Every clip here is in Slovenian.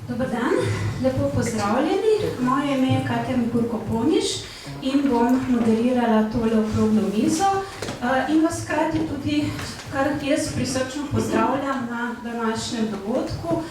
Dober dan, lepo pozdravljeni. Moje ime je Katja Mikurko-Poniš in bom moderirala tole okroglo mizo in vas hkrati tudi kar jaz prisrčno pozdravljam na današnjem dogodku.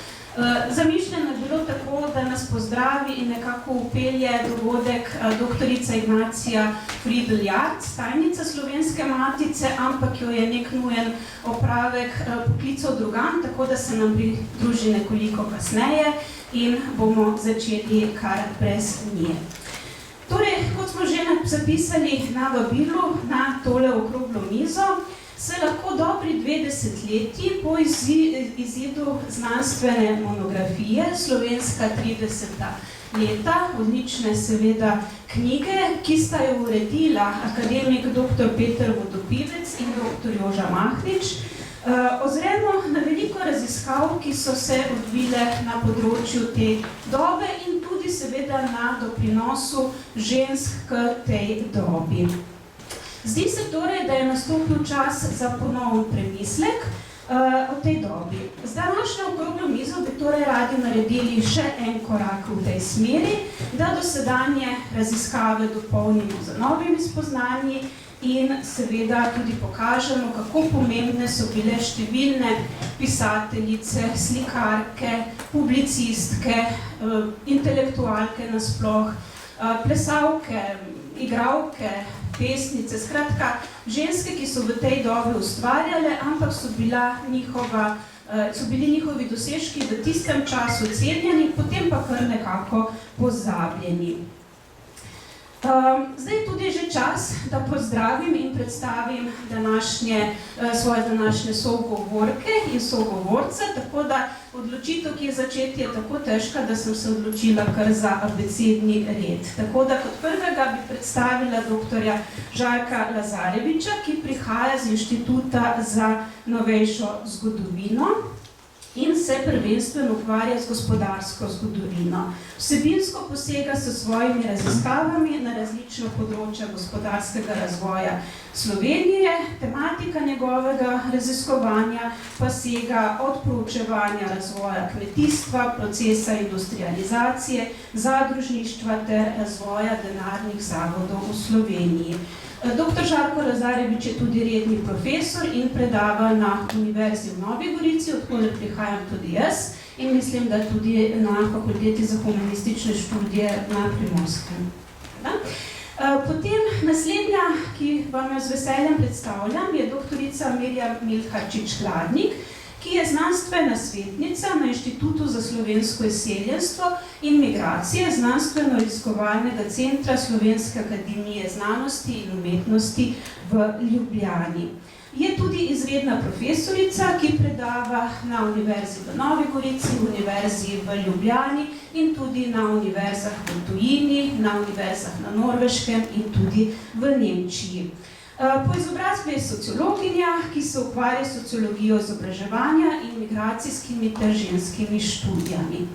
Zamišljeno je bilo tako, da nas pozdravi in nekako upelje dogodek doktorica Ignacija Friedl-Jarc, tajnica Slovenske matice, ampak jo je nek nujen opravek poklical drugam, tako da se nam pridruži nekoliko kasneje in bomo začeli kar brez nje. Torej, kot smo že zapisali na vabilu na tole okroglo mizo, se lahko dobri 2 desetletji po izidu znanstvene monografije Slovenska 30. leta, odlične seveda knjige, ki sta jo uredila akademik dr. Peter Vodopivec in dr. Joža Mahnič, ozremo na veliko raziskav, ki so se odvile na področju te dobe in tudi seveda na doprinosu žensk k tej dobi. Zdi se torej, da je nastopil čas za ponoven premislek o tej dobi. Z današnjo okroglo mizo bi torej radi naredili še en korak v tej smeri, da dosedanje raziskave dopolnimo z novimi spoznanji in seveda tudi pokažemo, kako pomembne so bile številne pisateljice, slikarke, publicistke, intelektualke nasploh, plesavke, igralke, pesnice, skratka, ženske, ki so v tej dobi ustvarjale, ampak so bili njihovi dosežki v tistem času cenjeni, potem pa kar nekako pozabljeni. Zdaj je tudi že čas, da pozdravim in predstavim svoje današnje sogovorke in sogovorce, tako da odločitev, ki je začeti, je tako težka, da sem se odločila kar za abecedni red. Tako da kot prvega bi predstavila doktorja Žarka Lazareviča, ki prihaja z Inštituta za novejšo zgodovino in se prvenstveno ukvarja z gospodarsko zgodovino. Vsebinsko posega s svojimi raziskavami na različna področja gospodarskega razvoja Slovenije, tematika njegovega raziskovanja pa sega od proučevanja razvoja kmetijstva, procesa industrializacije, zadružništva ter razvoja denarnih zavodov v Sloveniji. Dr. Žarko Lazarevič je tudi redni profesor in predava na Univerzi v Novi Gorici, odkud prihajam tudi jaz in mislim, da tudi na Fakulteti za humanistične študije na Primorskem. Potem naslednja, ki vam jo z veseljem predstavljam, je doktorica Mirjam Milharčič-Hladnik, ki je znanstvena svetnica na Inštitutu za slovensko izseljenstvo in migracije Znanstveno-raziskovalnega centra Slovenske akademije znanosti in umetnosti v Ljubljani. Je tudi izredna profesorica, ki predava na Univerzi v Novi Gorici, Univerzi v Ljubljani in tudi na univerzah v tujini, na univerzah na Norveškem in tudi v Nemčiji. Po izobrazbi je sociologinja, ki se ukvarja s sociologijo izobraževanja in migracijskimi ter ženskimi študijami.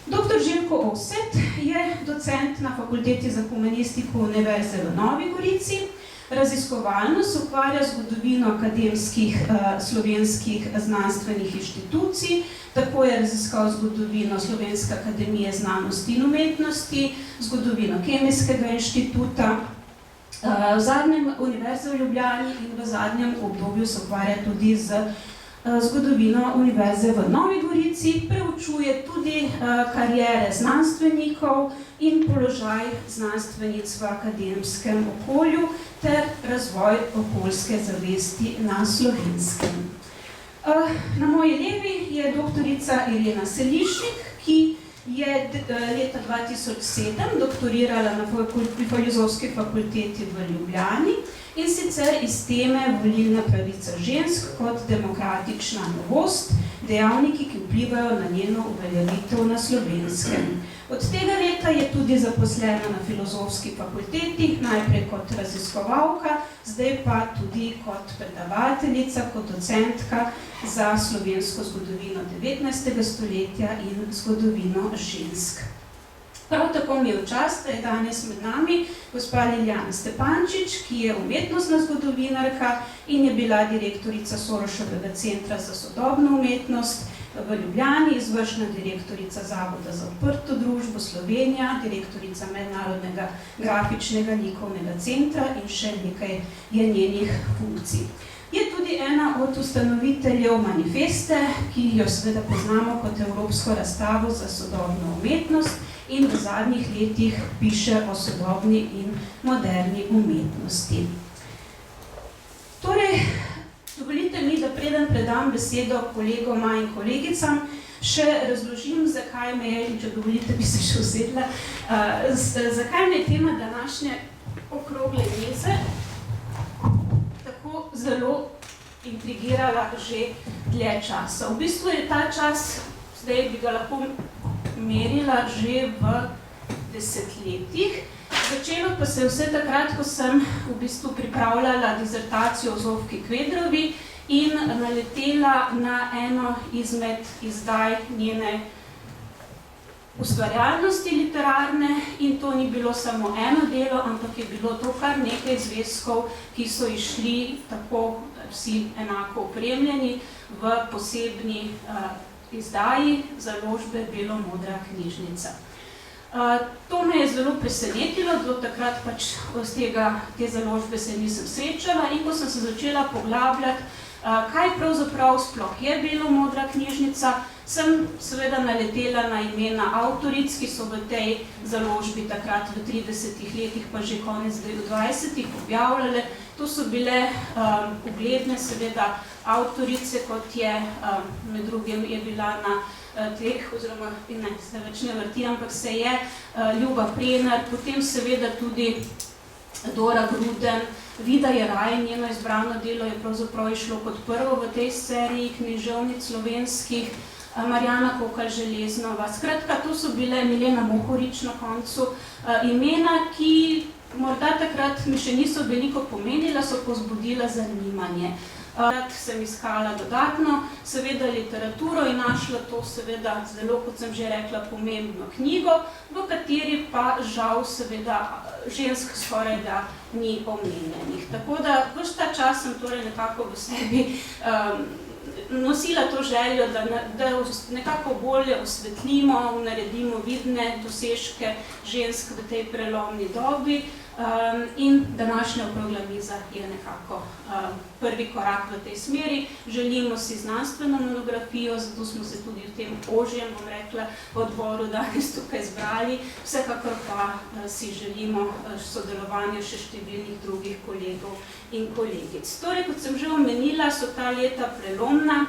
Dr. Željko Ovset je docent na Fakulteti za humanistiko Univerze v Novi Gorici. Raziskovalno se ukvarja z zgodovino akademskih slovenskih znanstvenih inštitucij, tako je raziskal zgodovino Slovenske akademije znanosti in umetnosti, zgodovino Kemijskega inštituta, v zadnjem Univerze v Ljubljani in v zadnjem obdobju se ukvarja tudi z zgodovino Univerze v Novi Gorici, preučuje tudi kariere znanstvenikov in položaj znanstvenic v akademskem okolju ter razvoj okoljske zavesti na Slovenskem. Na moji levi je doktorica Irena Selišnik, ki je leta 2007 doktorirala na Filozofski fakulteti v Ljubljani in sicer iz teme volilna pravica žensk kot demokratična novost, dejavniki, ki vplivajo na njeno uveljavitev na Slovenskem. Od tega leta je tudi zaposlena na Filozofski fakulteti, najprej kot raziskovalka, zdaj pa tudi kot predavateljica, kot docentka za slovensko zgodovino 19. stoletja in zgodovino žensk. Prav tako mi je v čast, da je danes med nami gospa Liljana Stepančič, ki je umetnostna zgodovinarka in je bila direktorica Soroševega centra za sodobno umetnost v Ljubljani, izvršna direktorica Zavoda za odprto družbo Slovenija, direktorica Mednarodnega grafičnega likovnega centra in še nekaj je njenih funkcij. Je tudi ena od ustanoviteljev Manifeste, ki jo seveda poznamo kot Evropsko razstavo za sodobno umetnost in v zadnjih letih piše o sodobni in moderni umetnosti. Torej, dovolite mi, da preden predam besedo kolegoma in kolegicam, še razložim, zakaj me je, in če dovolite, bi se še usedla, zakaj me je tema današnje okrogle mize tako zelo intrigirala že dlje časa. V bistvu je ta čas, zdaj bi ga lahko merila že v desetletjih. Začelo pa se vse takrat, ko sem v bistvu pripravljala dizertacijo o Zofki Kvedrovi in naletela na eno izmed izdaj njene ustvarjalnosti literarne in to ni bilo samo eno delo, ampak je bilo to kar nekaj zvezkov, ki so išli tako vsi enako opremljeni v posebni izdaji založbe Belo-modra knjižnica. To me je zelo presenetilo, do takrat pač te založbe se nisem srečala in ko sem se začela poglabljati, kaj pravzaprav sploh je Belo-modra knjižnica, sem seveda naletela na imena avtoric, ki so v tej založbi takrat v 30 letih, pa že konec 20 objavljale. To so bile ugledne seveda avtorice, kot je med drugim je bila na teh, oziroma ne, se več ne vrti, ampak se je Ljuba Prenar, potem seveda tudi Dora Gruden, Vida Jeraj, njeno izbrano delo je pravzaprav išlo kot prvo v tej seriji književnic slovenskih, Marjana Kokalj-Železnova. Skratka, to so bile Milena Mohorič na koncu imena, ki morda takrat mi še niso veliko pomenila, so povzbudila zanimanje. Sem iskala dodatno, seveda literaturo in našla to seveda zelo, kot sem že rekla, pomembno knjigo, v kateri pa žal seveda žensk skoraj da ni omenjenih. Tako da ves ta čas sem torej nekako v sebi nosila to željo, da nekako bolje osvetlimo, naredimo vidne dosežke žensk v tej prelomni dobi in današnja okrogla miza je nekako prvi korak v tej smeri. Želimo si znanstveno monografijo, zato smo se tudi v tem ožjem, bom rekla, odboru danes tukaj zbrali, vsekakor pa si želimo sodelovanja še številnih drugih kolegov in kolegic. Torej, kot sem že omenila, so ta leta prelomna.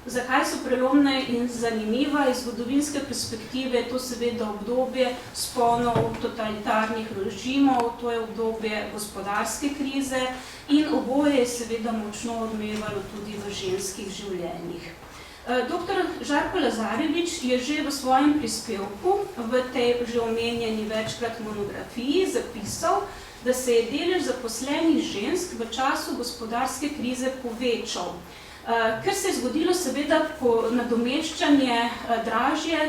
Zakaj so prelomne in zanimiva? Iz zgodovinske perspektive je to seveda obdobje vzponov totalitarnih režimov, to je obdobje gospodarske krize in oboje je seveda močno odmevalo tudi v ženskih življenjih. Dr. Žarko Lazarevič je že v svojem prispevku v tej že omenjeni večkrat monografiji zapisal, da se je delež zaposlenih žensk v času gospodarske krize povečal. Ker se je zgodilo seveda nadomeščanje dražje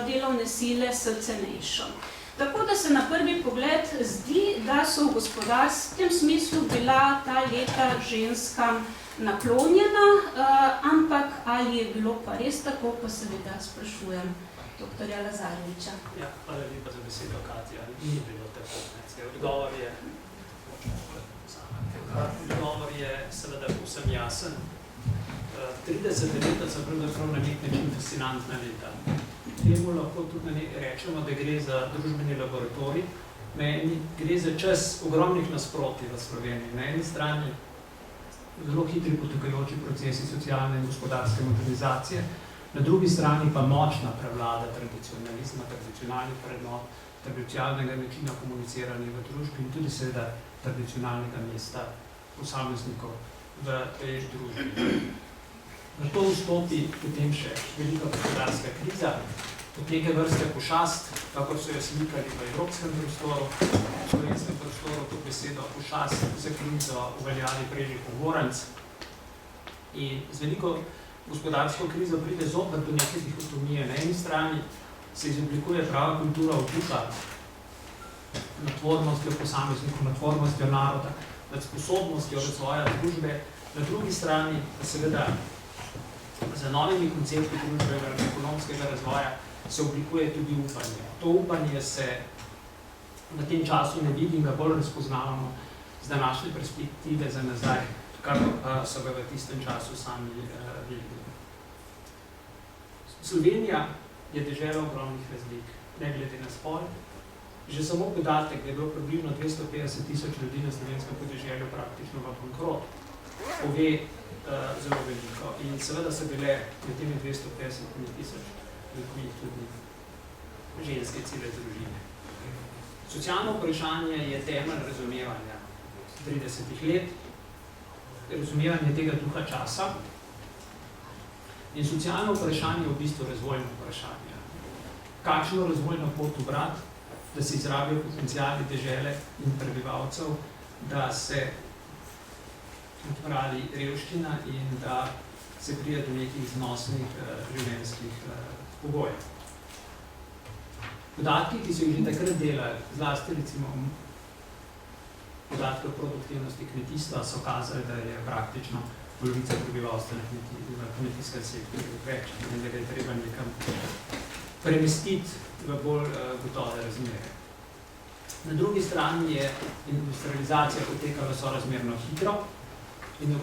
delovne sile s cenejšo. Tako da se na prvi pogled zdi, da so v gospodarskem smislu bila ta leta ženskam naklonjena, ampak ali je bilo pa res tako, pa seveda sprašujem dr. Lazareviča. Ja, hvala lepa za besedo, Katja. Ni bilo tako. Odgovor je seveda povsem jasen. 30 leta so pravzaprav na nek način fascinantna leta. Temu lahko tudi rečemo, da gre za družbeni laboratorij. Gre za čas ogromnih nasprotij v Sloveniji. Na eni strani zelo hitri potekajoči procesi socialne in gospodarske modernizacije, na drugi strani pa močna prevlada tradicionalizma, tradicionalnih vrednot, tradicionalnega načina komuniciranja v družbi in tudi seveda tradicionalnega mesta posameznikov v tej družbi. Na to vstopi potem še velika gospodarska kriza, od neke vrste pošast, kakor so jo slikali v evropskem prostoru, v slovenskem prostoru to besedo pošast za krizo uveljali Prežihov Goranc. In z veliko gospodarsko krizo pride zopet do neke dihotomije. Na eni strani se izoblikuje prava kultura vtipa nad tvornostjo posameznikov, nad tvornostjo naroda, nad sposobnostjo razvoja družbe, na drugi strani pa seveda za novimi koncepti družbenega in ekonomskega razvoja se oblikuje tudi upanje. To upanje se v tem času ne vidi in ga bolj razpoznavamo z današnje perspektive za nazaj, kar so ga v tistem času sami videli. Slovenija je dežela ogromnih razlik, ne glede na spol. Že samo podatek, da je bilo približno 250 tisoč ljudi na slovenskem podeželju praktično v bankrot, pove zelo veliko. In seveda so bile med temi 250 tisoč ljudmi tudi ženske cele družine. Socialno vprašanje je temelj razumevanja 30 let, razumevanje tega duha časa. In socialno vprašanje je v bistvu razvojno vprašanje. Kakšno razvojno pot ubrati, da se izrabijo potenciali dežele in prebivalcev, da se odpravi revščina in da se pride do nekih znosnih življenjskih pogojev. Podatki, ki so jih že takrat delali, zlasti recimo podatki o produktivnosti kmetijstva, so kazali, da je praktično polovica prebivalstva na kmetijskem sektorju več in da je treba nekam premestiti v bolj gotove razmere. Na drugi strani je industrializacija potekala sorazmerno hitro in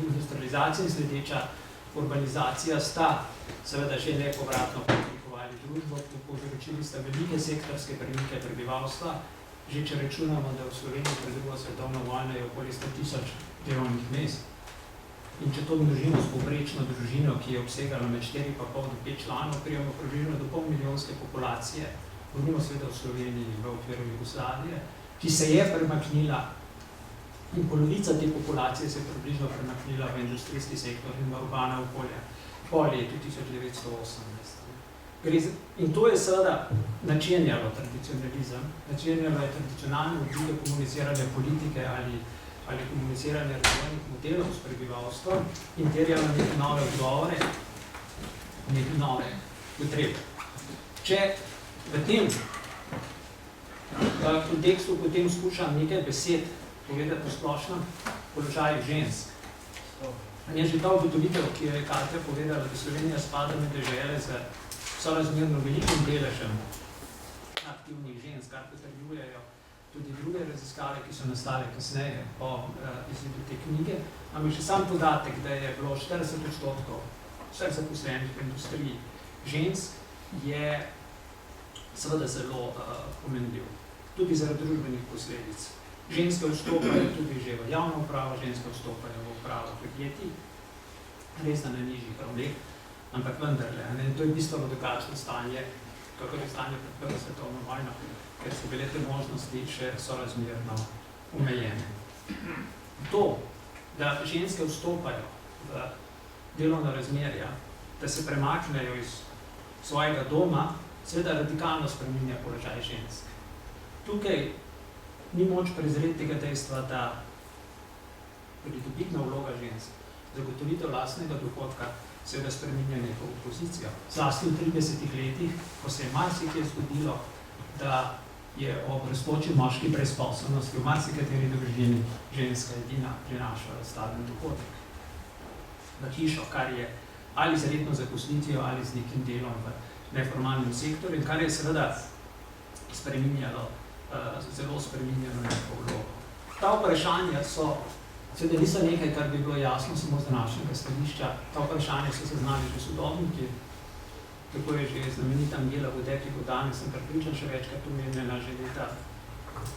industrializacija in sledeča urbanizacija sta seveda že nepovratno preoblikovali družbo, povzročili sta velike sektorske premike prebivalstva. Že če računamo, da v Sloveniji pred drugo svetovno vojno je okoli 100 tisoč delovnih mest. In če to množimo s povprečno družino, ki je obsegala med 4,5 do 5 članov, prijemo približno do polmilijonske populacije, govorimo seveda v Sloveniji v okviru Jugoslavije, ki se je premaknila in polovica te populacije se je približno premaknila v industrijski sektor in v urbana okolja po letu 1918. In to je seveda načenjalo tradicionalizem, načenjalo je tradicionalne oblike komuniciranja politike ali komuniciranja razvojnih modelov s prebivalstvom in terjalo neke nove odgovore, neke nove potrebe. Če v tem kontekstu potem skušam nekaj besed povedati o splošnem položaju žensk, je že ta ugotovitev, ki je Katja povedala, da Slovenija spada med dežele z sorazmerno velikim deležem aktivnih žensk, kar potrjujejo tudi druge raziskave, ki so nastale kasneje po izidu te knjige. Ampak še sam podatek, da je bilo 40% vseh zaposlenih v industriji žensk, je seveda zelo pomenljiv. Tudi zaradi družbenih posledic. Ženske vstopajo tudi že v javno upravo, ženske vstopajo v upravo podjetij, res da na nižjih ravneh, ampak vendarle. To je bistveno drugačno stanje, kakor je stanje pred prvo svetovno vojno, ker so bile te možnosti še sorazmerno omejene. To, da ženske vstopajo v delovna razmerja, da se premaknejo iz svojega doma, seveda radikalno spreminja položaj žensk. Tukaj ni moč prezreti tega dejstva, da pridobitna vloga žensk, zagotovitev lastnega dohodka, seveda spreminja neko pozicijo. Zlasti v 30 letih, ko se je marsikaj zgodilo, da je ob rastoči moški brezposelnosti v marsikateri družini ženska edina prinašala stabilni dohodek v hišo, kar je ali z redno zaposlitvijo ali z nekim delom v neformalnem sektorju, kar je seveda zelo spreminjalo neko vlogo. Ta vprašanja seveda niso nekaj, kar bi bilo jasno samo z današnjega stališča. Ta vprašanja so se znali že sodobniki, tako je že znamenita Angela Vodek, ki bo danes sem pripričan še večkrat omenjena že leta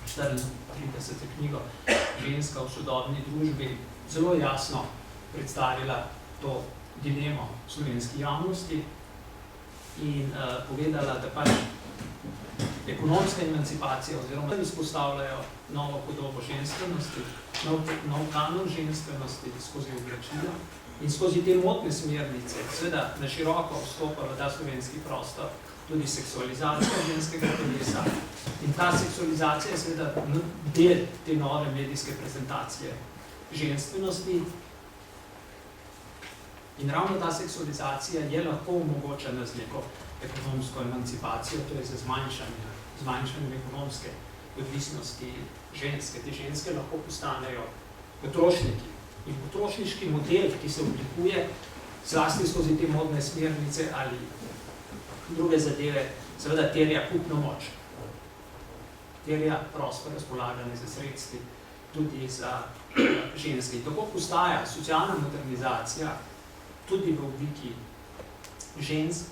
34. knjigo Ženska v sodobni družbi, zelo jasno predstavila to dilemo slovenski javnosti in povedala, da pač ekonomska emancipacija oziroma izpostavljajo novo podobo ženstvenosti, nov kanon ženstvenosti skozi oblačila in skozi te motne smernice, seveda na široko vstopa v ta slovenski prostor tudi seksualizacija ženskega telesa in ta seksualizacija je seveda del te nove medijske prezentacije ženstvenosti in ravno ta seksualizacija je lahko omogočena z neko ekonomsko emancipacijo, to je za zmanjšanje ekonomske odvisnosti ženske. Te ženske lahko postanejo potrošniki In potrošniški model, ki se oblikuje zlasti skozi te modne smernice ali druge zadeve, seveda terja kupno moč. Terja prosto razpolaganje za sredstvi tudi za ženske. In tako postaja socialna modernizacija tudi v obliki žensk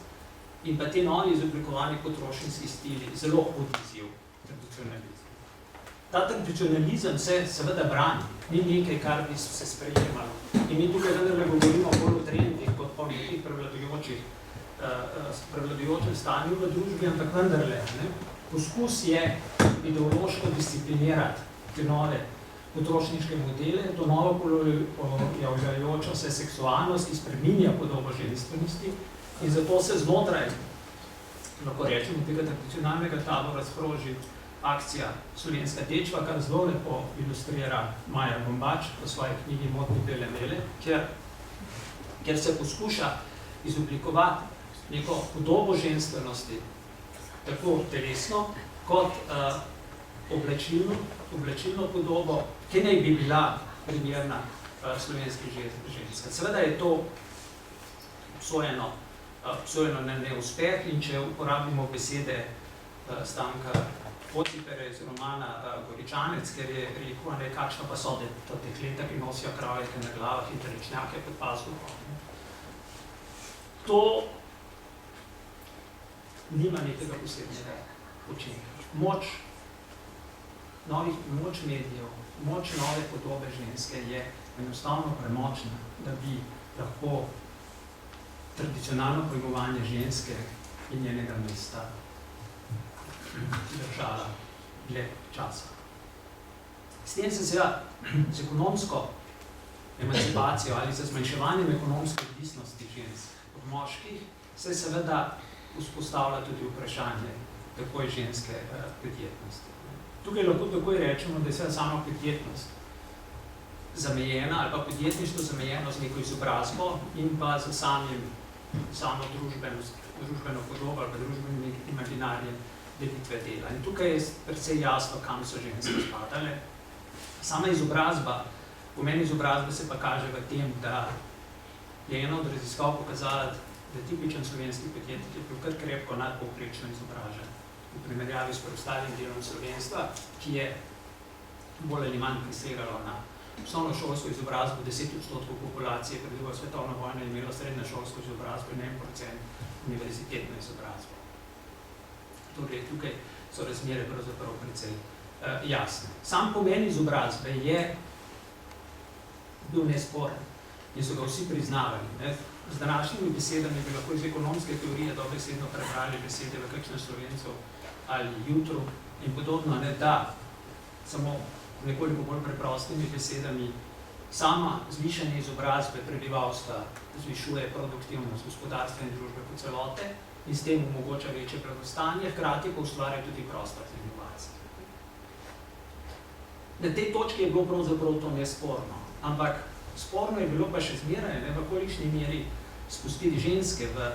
in pa te novi izoblikovani potrošniški stili zelo odizziv tradicionalizem. Ta tradicionalizem se seveda brani, ni nekaj, kar bi se sprejemalo. In mi tukaj vendarle govorimo bolj o trendih, kot po nekih prevladujočem stanju v družbi, ampak vendarle. Poskus je ideološko disciplinirati te nove potrošniške modele, to novo pojavljajočo se seksualnost, ki spreminja podobo ženstvenosti in zato se znotraj, lahko rečemo, tega tradicionalnega tabora sproži akcija Slovenska dečva, kar zelo lepo ilustrira Maja Bombač v svoji knjigi Modni bele mele, kjer se poskuša izoblikovati neko podobo ženstvenosti, tako telesno, kot oblačilno podobo, ki naj bi bila primerna slovenski ženska. Seveda je to obsojeno na neuspeh in če uporabimo besede Stanka Pocipere iz romana Goričanec, ker je rekel, kakšna pa so ta dekleta, ki nosijo kravjake na glavah in trečnjake pod pazduhom. To nima nekega posebnega učinka. Moč medijev, moč nove podobe ženske je enostavno premočna, da bi lahko tradicionalno pojmovanje ženske in njenega mesta držala dlje časa. S tem se seveda z ekonomsko emancipacijo ali z zmanjševanjem ekonomske odvisnosti žensk od moških se seveda vzpostavlja tudi vprašanje takoj ženske podjetnosti. Tukaj lahko takoj rečemo, da je seveda sama podjetnost zamejena ali pa podjetništvo zamejeno z neko izobrazbo in pa z samo družbeno podobo ali pa družbenim imaginarjem delitve dela. In tukaj je precej jasno, kam so ženske spadale. Sama izobrazba, pomen izobrazbe se pa kaže v tem, da je ena od raziskav pokazala, da tipičen slovenski podjetnik je bil kar krepko nadpovprečno izobražen v primerjavi s preostalim delom slovenstva, ki je bolj ali manj presegalo na osnovno šolsko izobrazbo 10% populacije, pred drugo svetovno vojno je imelo srednjo šolsko izobrazbo in 1% univerzitetno izobrazbo. Torej, tukaj so razmere pravzaprav precej jasne. Sam pomen izobrazbe je bil nesporen in so ga vsi priznavali. Z današnjimi besedami bi lahko iz ekonomske teorije dobesedno prebrali besede v kakšnem Slovencu ali jutru in podobno, da samo nekoliko bolj preprostimi besedami sama zvišanje izobrazbe prebivalstva zvišuje produktivnost gospodarstva in družbe po celote in s tem omogoča večje blagostanje, hkrati pa ustvarja tudi prostor za inovacije. Na tej točki je bilo pravzaprav to nesporno, ampak sporno je bilo pa še zmeraj, v kolikšni meri spustiti ženske v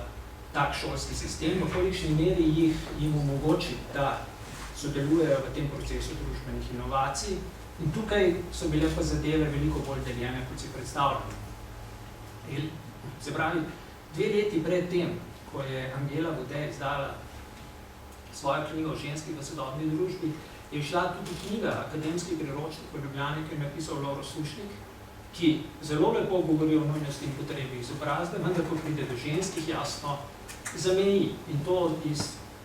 tak šolski sistem, v kolikšni meri jim omogočiti, da sodelujejo v tem procesu družbenih inovacij. In tukaj so bile pa zadeve veliko bolj deljene, kot si predstavljamo. Se pravi, 2 leti pred tem, ko je Angela Vodej izdala svojo knjigo o ženskih v sodobni družbi, je šla tudi knjiga Akademski priročnik v Ljubljani, ki je napisal Lovro Sušnik, ki zelo lepo govori o nujnosti in potrebi izobrazbe, vendar ko pride do ženskih, jasno zameji in to iz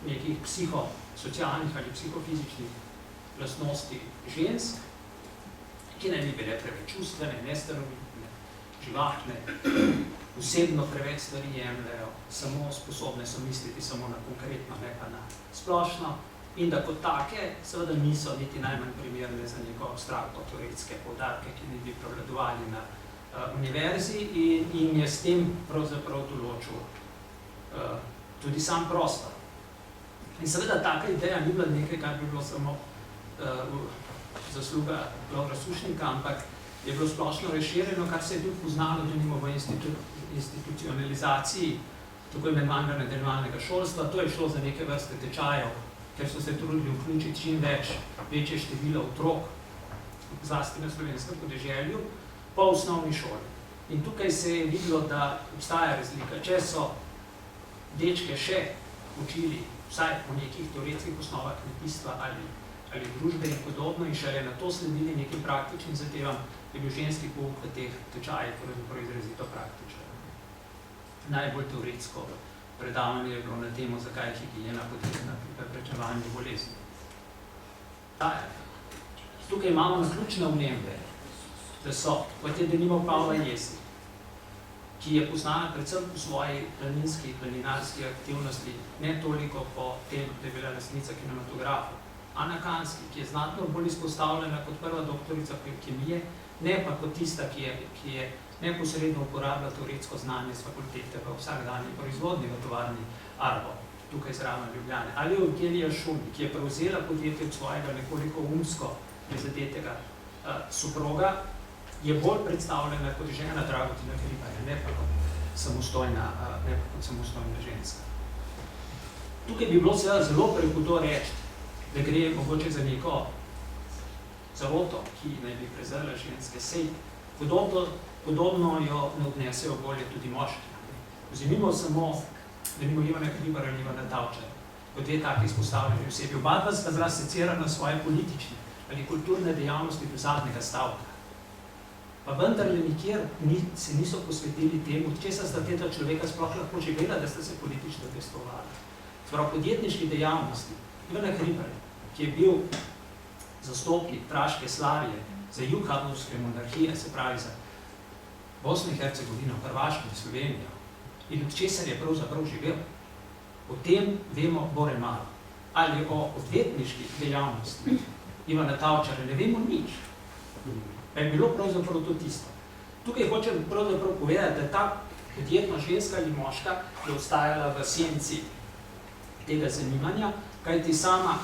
nekih psihosocialnih ali psihofizičnih lastnosti žensk, ki naj bi bile preveč čustvene, nestanovitne, živahne, osebno preveč stvari jemljajo, samo sposobne so misliti samo na konkretno, ne pa na splošno, in da kot take seveda niso niti najmanj primerne za neko abstraktno-teoretske poudarke, ki naj bi prevladovali na univerzi in je s tem pravzaprav določil tudi sam prostor. In seveda taka ideja ni bila nekaj, kar bi bilo samo zasluga Lovra Sušnika, ampak je bilo splošno razširjeno, kar se je tudi poznalo v institucionalizaciji tako imenovanega nadaljevalnega šolstva. To je šlo za neke vrste tečajev, ker so se trudili vključiti čim večje število otrok, zlasti na slovenskem podeželju, po osnovni šoli. In tukaj se je videlo, da obstaja razlika. Če so dečke še učili vsaj po nekih teoretskih osnovah kmetijstva ali družbe in podobno in šele na to sledili nekim praktičnim zadevam, je bil ženski pouk v teh tečajih pravzaprav izrazito praktičen. Najbolj teoretsko predavanje je bilo na temo, zakaj je higiena potrebna pri preprečevanju bolezni. Tukaj imamo naključne omembe, da so, kot je denimo Pavla Jesnik, ki je poznana predvsem po svoji planinarski aktivnosti, ne toliko po tem, da je bila lastnica kinematografa. Ana Kanski, ki je znatno bolj izpostavljena kot prva doktorica kemije, ne pa kot tista, ki je neposredno uporabila teoretsko znanje z fakultete v vsakdanji proizvodni v tovarni Arbo, tukaj zraven Ljubljane. Ali Eugenija Šumi, ki je prevzela podjetje od svojega nekoliko umsko prizadetega soproga, je bolj predstavljena kot žena Dragotina Hribarja, ne pa kot samostojna ženska. Tukaj bi bilo seveda zelo prehudo reči, da gre mogoče za neko zaroto, ki naj bi prezrla ženske sej. Podobno jo ne odnesejo bolje tudi moški. Vzemimo samo, denimo Ivana Hribarja in Ivana Tavčarja, kot dve taki izpostavljeni osebi. Oba dva sta bila secirana svoje politične ali kulturne dejavnosti do zadnjega stavka. Pa vendarle nikjer se niso posvetili temu, česa sta teta človeka sploh lahko živela, da sta se politično udejstvovali. Sprav podjetniški dejavnosti Ivana Hribarja, ki je bil zastopnik Praške Slavije za jug Habsburške monarhije, se pravi za Bosno in Hercegovino, Hrvaško in Slovenijo, in od česar je pravzaprav živel. O tem vemo bore malo. Ali o odvetniški dejavnosti Ivana Tavčarja ne vemo nič. Pa je bilo pravzaprav to tisto. Tukaj hočem pravzaprav povedati, da ta podjetna ženska ali moška je ostajala v senci tega zanimanja, kajti sama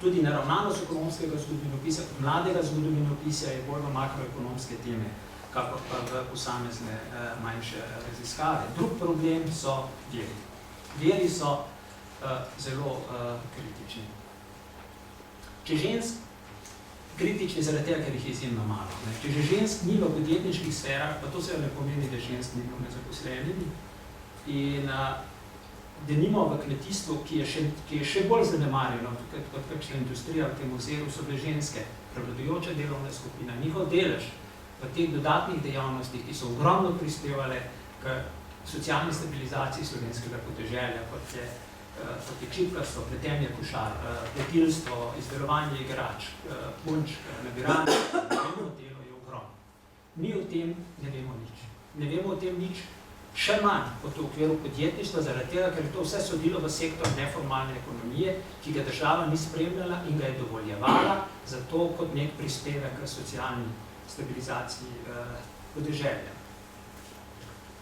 tudi naravnanost ekonomskega zgodovinopisa, kot mladega zgodovinopisa je bolj v makroekonomske teme, kakor pa v posamezne manjše raziskave. Drug problem so veri. Veri so zelo kritični. Če žensk kritični zaradi tega, ker jih je izjemno malo. Če že žensk ni v podjetniških sferah, pa to se ne pomeni, da žensk ni bilo nezaposlenimi. In denimo v kmetijstvu, ki je še bolj zanemarjeno, kot kakšna industrija v tem oziru, so bile ženske, prevladujoča delovna skupina. Njihov delež v teh dodatnih dejavnostih, ki so ogromno prispevale k socialni stabilizaciji slovenskega podeželja, kot je čipkarstvo, pletenje košar, pletilstvo, izdelovanje igrač, punč, nabiranje, delo je ogromno. Mi o tem ne vemo nič. Ne vemo o tem nič, še manj kot v okviru podjetništva, zaradi tega, ker je to vse sodilo v sektor neformalne ekonomije, ki ga država ni spremljala in ga je dovoljevala, zato kot nek prispevek k socialni stabilizaciji podeželja.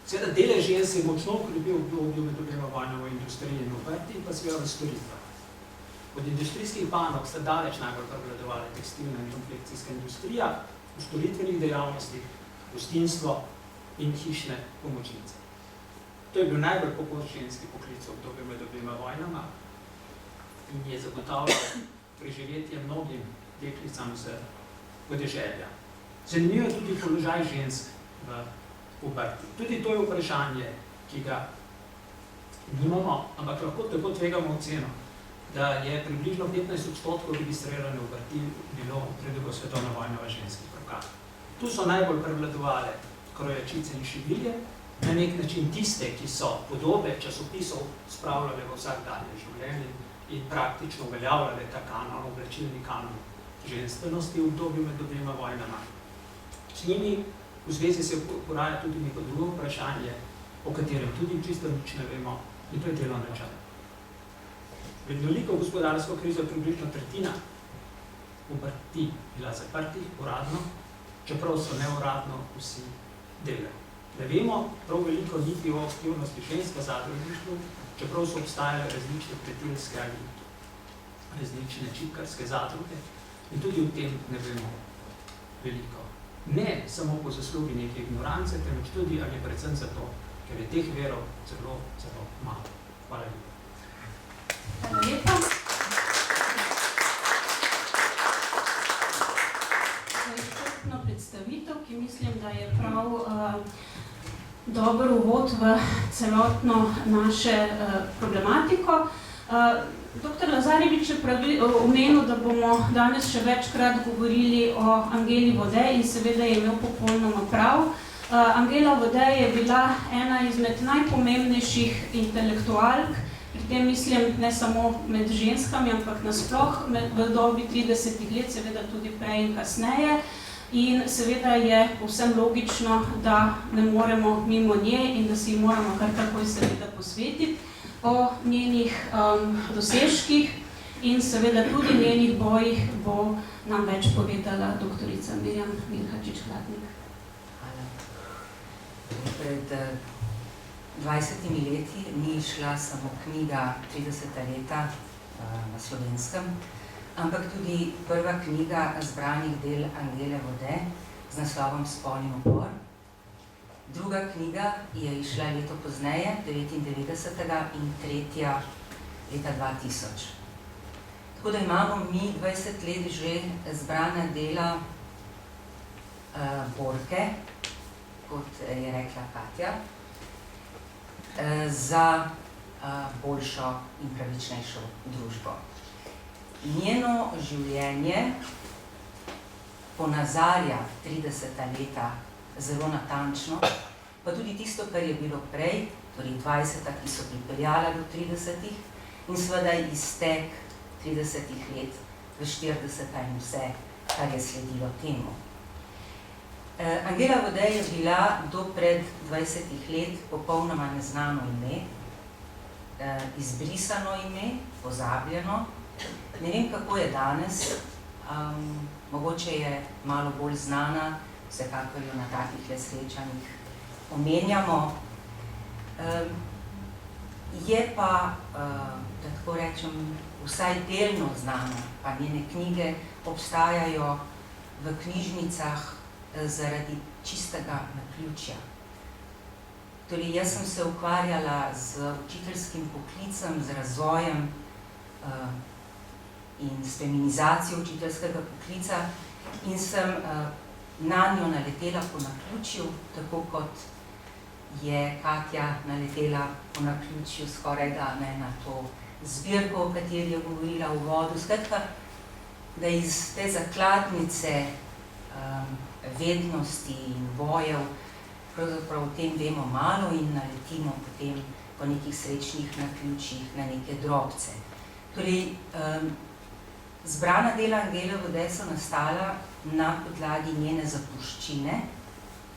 Seveda delež žensk se je močno okrepil v obdobju med obema vojnama v industriji in obrti in pa seveda v storitvah. Od industrijskih panog sta daleč najbolj prevladovale tekstilna in konfekcijska industrija, v storitvenih dejavnostih, gostinstvo in hišne pomočnice. To je bil najbolj pogost ženski poklic v obdobju med obema vojnama in je zagotavljal preživetje mnogim deklicam z podeželja. Zanimivo je tudi položaj žensk v obrti. Tudi to je vprašanje, ki ga nimamo, ampak lahko tako tvegamo oceno, da je približno 15% registrirane obrti bilo pred drugo svetovno vojno v ženskih rokah. Tu so najbolj prevladovale krojačice in šivilje, na nek način tiste, ki so podobe časopisov spravljale v vsakdanje življenje in praktično uveljavljale ta kanon, oblačilni kanon ženstvenosti v obdobju med obema vojnama. Z njimi v zvezi se poraja tudi neko drugo vprašanje, o katerem tudi čisto nič ne vemo, in to je delovna čas. Med veliko gospodarsko krizo približno tretjina obrti bila zaprtih uradno, čeprav so neuradno vsi delajo. Ne vemo prav veliko niti o aktivnosti žensk v zadružništvu, čeprav so obstajale različne pletilske ali različne čipkarske zadruge in tudi o tem ne vemo veliko. Ne samo po zaslugi neke ignorance, temveč tudi ali predvsem zato, ker je teh verov zelo, zelo malo. Hvala lepa. Hvala lepa. da je prav dober uvod v celotno naše problematiko. Dr. Lazarevič je omenil, da bomo danes še večkrat govorili o Angeli Vodej in seveda je imel popolnoma prav. Angela Vodej je bila ena izmed najpomembnejših intelektualk, pri tem mislim ne samo med ženskami, ampak nasploh v dobi 30 let, seveda tudi prej in kasneje. In seveda je povsem logično, da ne moremo mimo nje in da si moramo kar takoj seveda posvetiti o njenih dosežkih in seveda tudi njenih bojih bo nam več povedala doktorica Mirjam Milhačič-Hladnik. Hvala. Pred 20 leti ni išla samo knjiga 30 leta na Slovenskem, ampak tudi prva knjiga zbranih del Angele Vodej z naslovom Spolni upor. Druga knjiga je išla leto pozneje, 99. in tretja leta 2000. Tako da imamo mi 20 let že zbrana dela borke, kot je rekla Katja, za boljšo in pravičnejšo družbo. Njeno življenje ponazarja 30 leta zelo natančno, pa tudi tisto, kar je bilo prej, torej 20, ki so pripeljala do 30 in seveda iztek 30 let v 40 in vse, kar je sledilo temu. Angela Vodej je bila do pred 20 let popolnoma neznano ime, izbrisano ime, pozabljeno. Ne vem, kako je danes, mogoče je malo bolj znana, vsekakor jo na takih srečanjih omenjamo. Je pa, da tako rečem, vsaj delno znana, pa njene knjige obstajajo v knjižnicah zaradi čistega naključja. Torej, jaz sem se ukvarjala z učiteljskim poklicem, z razvojem in s feminizacijo učiteljskega poklica in sem na njo naletela po naključju, tako kot je Katja naletela po naključju skorajda na to zbirko, o kateri je govorila v uvodu. Skratka, da iz te zakladnice vednosti in bojev pravzaprav o tem vemo malo in naletimo potem po nekih srečnih naključjih na neke drobce. Torej, zbrana dela Angele Vodej so nastala na podlagi njene zapuščine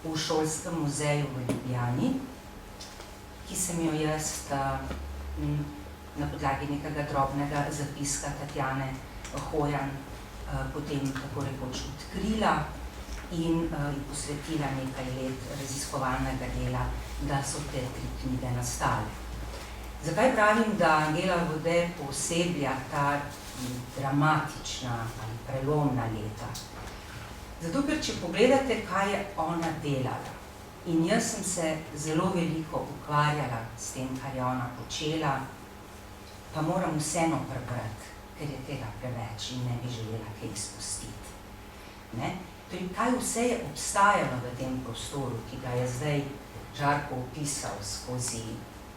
v Šolskem muzeju v Ljubljani, ki sem jo jaz na podlagi nekega drobnega zapiska Tatjane Hojan potem tako rekoč odkrila in posvetila nekaj let raziskovalnega dela, da so te 3 knjige nastale. Zakaj pravim, da Angela Vodej pooseblja ta dramatična ali prelomna leta? Zato, ker če pogledate, kaj je ona delala, in jaz sem se zelo veliko ukvarjala s tem, kar je ona počela, pa moram vseeno prebrati, ker je tega preveč in ne bi želela kaj izpustiti. Torej, kaj vse je obstajalo v tem prostoru, ki ga je zdaj Žarko opisal skozi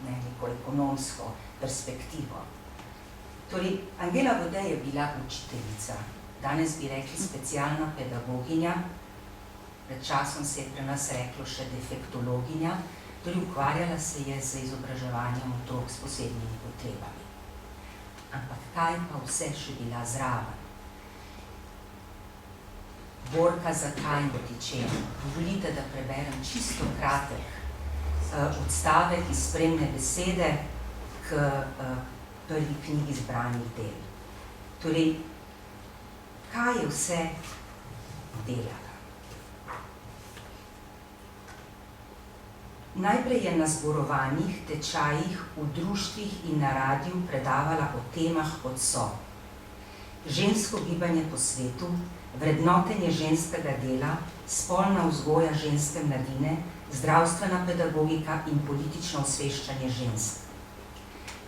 neko ekonomsko perspektivo. Torej, Angela Vodej je bila učiteljica, danes bi rekli specialna pedagoginja, pred časom se je pri nas reklo še defektologinja, torej ukvarjala se je z izobraževanjem otrok s posebnimi potrebami. Ampak kaj pa vse še bila zraven? Borka za trajno tičenje. Dovolite, da preberem čisto kratek odstavek iz spremne besede k prvi knjigi zbranih del. Torej, kaj je vse delala? Najprej je na zborovanjih, tečajih, v društvih in na radiju predavala o temah, kot so žensko gibanje po svetu, vrednotenje ženskega dela, spolna vzgoja ženske mladine, zdravstvena pedagogika in politično osveščanje žensk.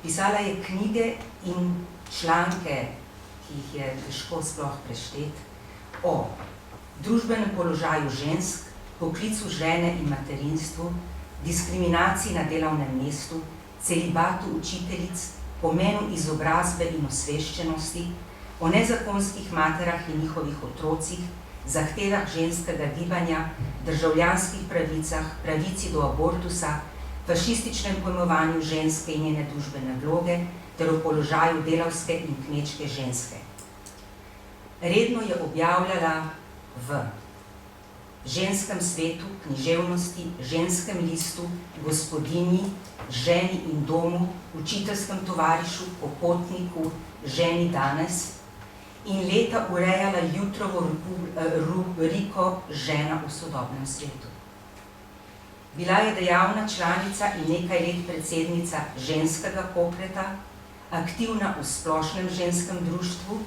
Pisala je knjige in članke, ki jih je težko sploh prešteti, o družbenem položaju žensk, poklicu žene in materinstvu, diskriminaciji na delovnem mestu, celibatu učiteljic, pomenu izobrazbe in osveščenosti, o nezakonskih materah in njihovih otrocih, zahtevah ženskega gibanja, državljanskih pravicah, pravici do abortusa, fašističnem pojmovanju ženske in njene družbene vloge ter o položaju delavske in kmečke ženske. Redno je objavljala v Ženskem svetu, Književnosti, Ženskem listu, Gospodinji, Ženi in domu, Učiteljskem tovarišu, Popotniku, Ženi danes in leta urejala jutrovo rubriko Žena v sodobnem svetu. Bila je dejavna članica in nekaj let predsednica ženskega pokreta, aktivna v splošnem ženskem društvu,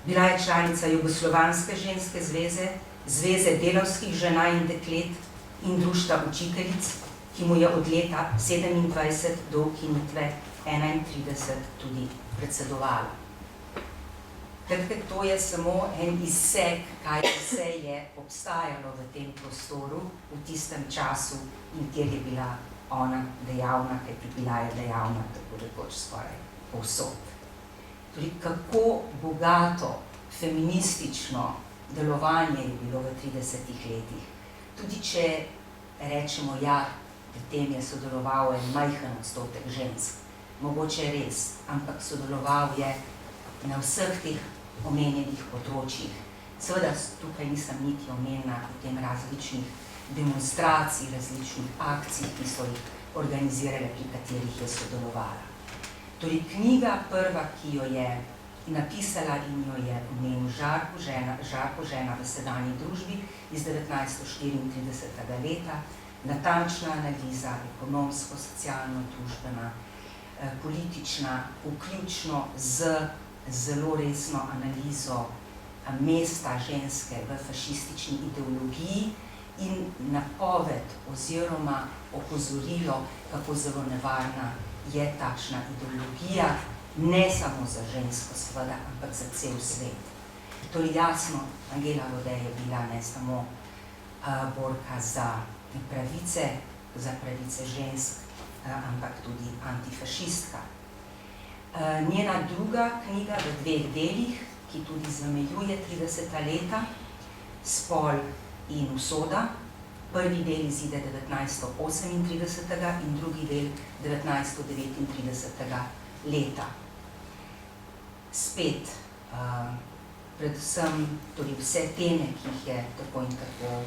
bila je članica Jugoslovanske ženske zveze, Zveze delavskih žena in deklet in društva učiteljic, ki mu je od leta 27 do ukinitve 31 tudi predsedovala. Kratka, to je samo en izsek, kaj vse je obstajalo v tem prostoru v tistem času in kjer je bila ona dejavna, ker bila je dejavna tako rekoč skoraj povsod. Torej, kako bogato, feministično delovanje je bilo v 30 letih. Tudi če rečemo, ja, pri tem je sodeloval en majhen odstotek žensk, mogoče res, ampak sodeloval je na vseh teh omenjenih področjih. Seveda tukaj nisem niti omenila potem različnih demonstracij, različnih akcij, ki so jih organizirale, pri katerih je sodelovala. Torej, knjiga prva, ki jo je napisala in jo je omenil Žarko žena v sedanji družbi iz 1934. leta, natančna analiza, ekonomsko, socialno, družbena, politična, vključno z zelo resno analizo mesta ženske v fašistični ideologiji in napoved oziroma opozorilo, kako zelo nevarna je takšna ideologija, ne samo za žensko, seveda, ampak za cel svet. Torej jasno, Angela Rode je bila ne samo borka za pravice žensk, ampak tudi antifašistka. Njena druga knjiga v 2 delih, ki tudi zamejuje 30. leta, Spol in usoda. Prvi del izide 1938. in drugi del 1939. leta. Spet, predvsem torej vse teme, ki jih je tako in tako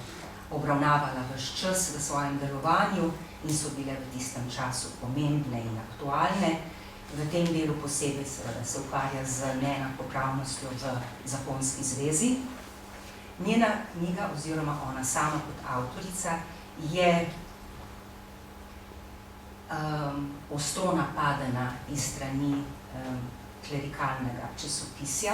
obravnavala ves čas v svojem delovanju in so bile v tistem času pomembne in aktualne. V tem delu posebej seveda se ukvarja z neenakopravnostjo v zakonski zvezi. Njena knjiga oziroma ona sama kot avtorica je ostro napadena iz strani klerikalnega časopisja.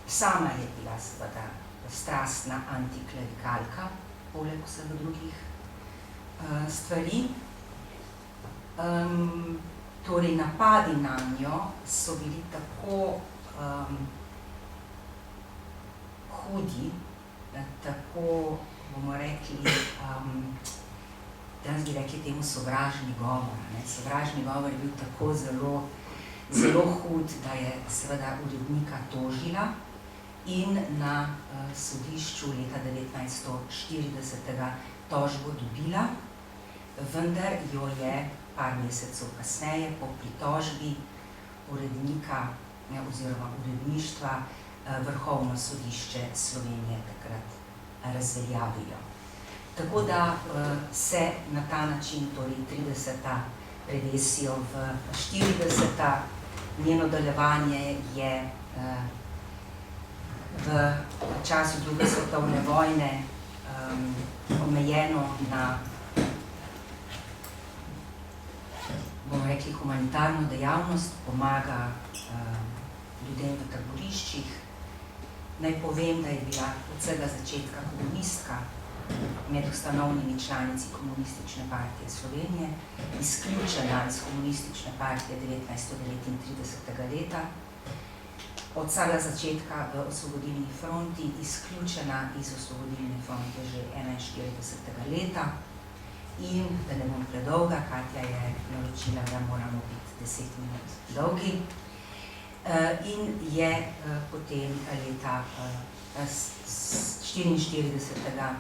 Sama je bila seveda strastna antiklerikalka, poleg vseh drugih stvari. Torej, napadi na njo so bili tako hudi, tako, bomo rekli, danes bi rekli temu sovražni govor. Sovražni govor je bil tako zelo hud, da je seveda urednika tožila in na sodišču leta 1940 tožbo dobila, vendar jo je par mesecev kasneje po pritožbi urednika oziroma uredništva Vrhovno sodišče Slovenije takrat razveljavilo. Tako da se na ta način, torej 30. prevesijo v 40. Njeno delovanje je v času druge svetovne vojne omejeno na, bomo rekli, humanitarno dejavnost, pomaga ljudem v taboriščih. Naj povem, da je bila od vsega začetka komunistka, med ustanovnimi članici Komunistične partije Slovenije, izključena iz Komunistične partije 1939. leta. od samega začetka v Osvobodilni fronti, izključena iz Osvobodilne fronte že 41. leta. In, da ne bom predolga, Katja je naročila, da moramo biti 10 minut dolgi. In je potem leta 1944.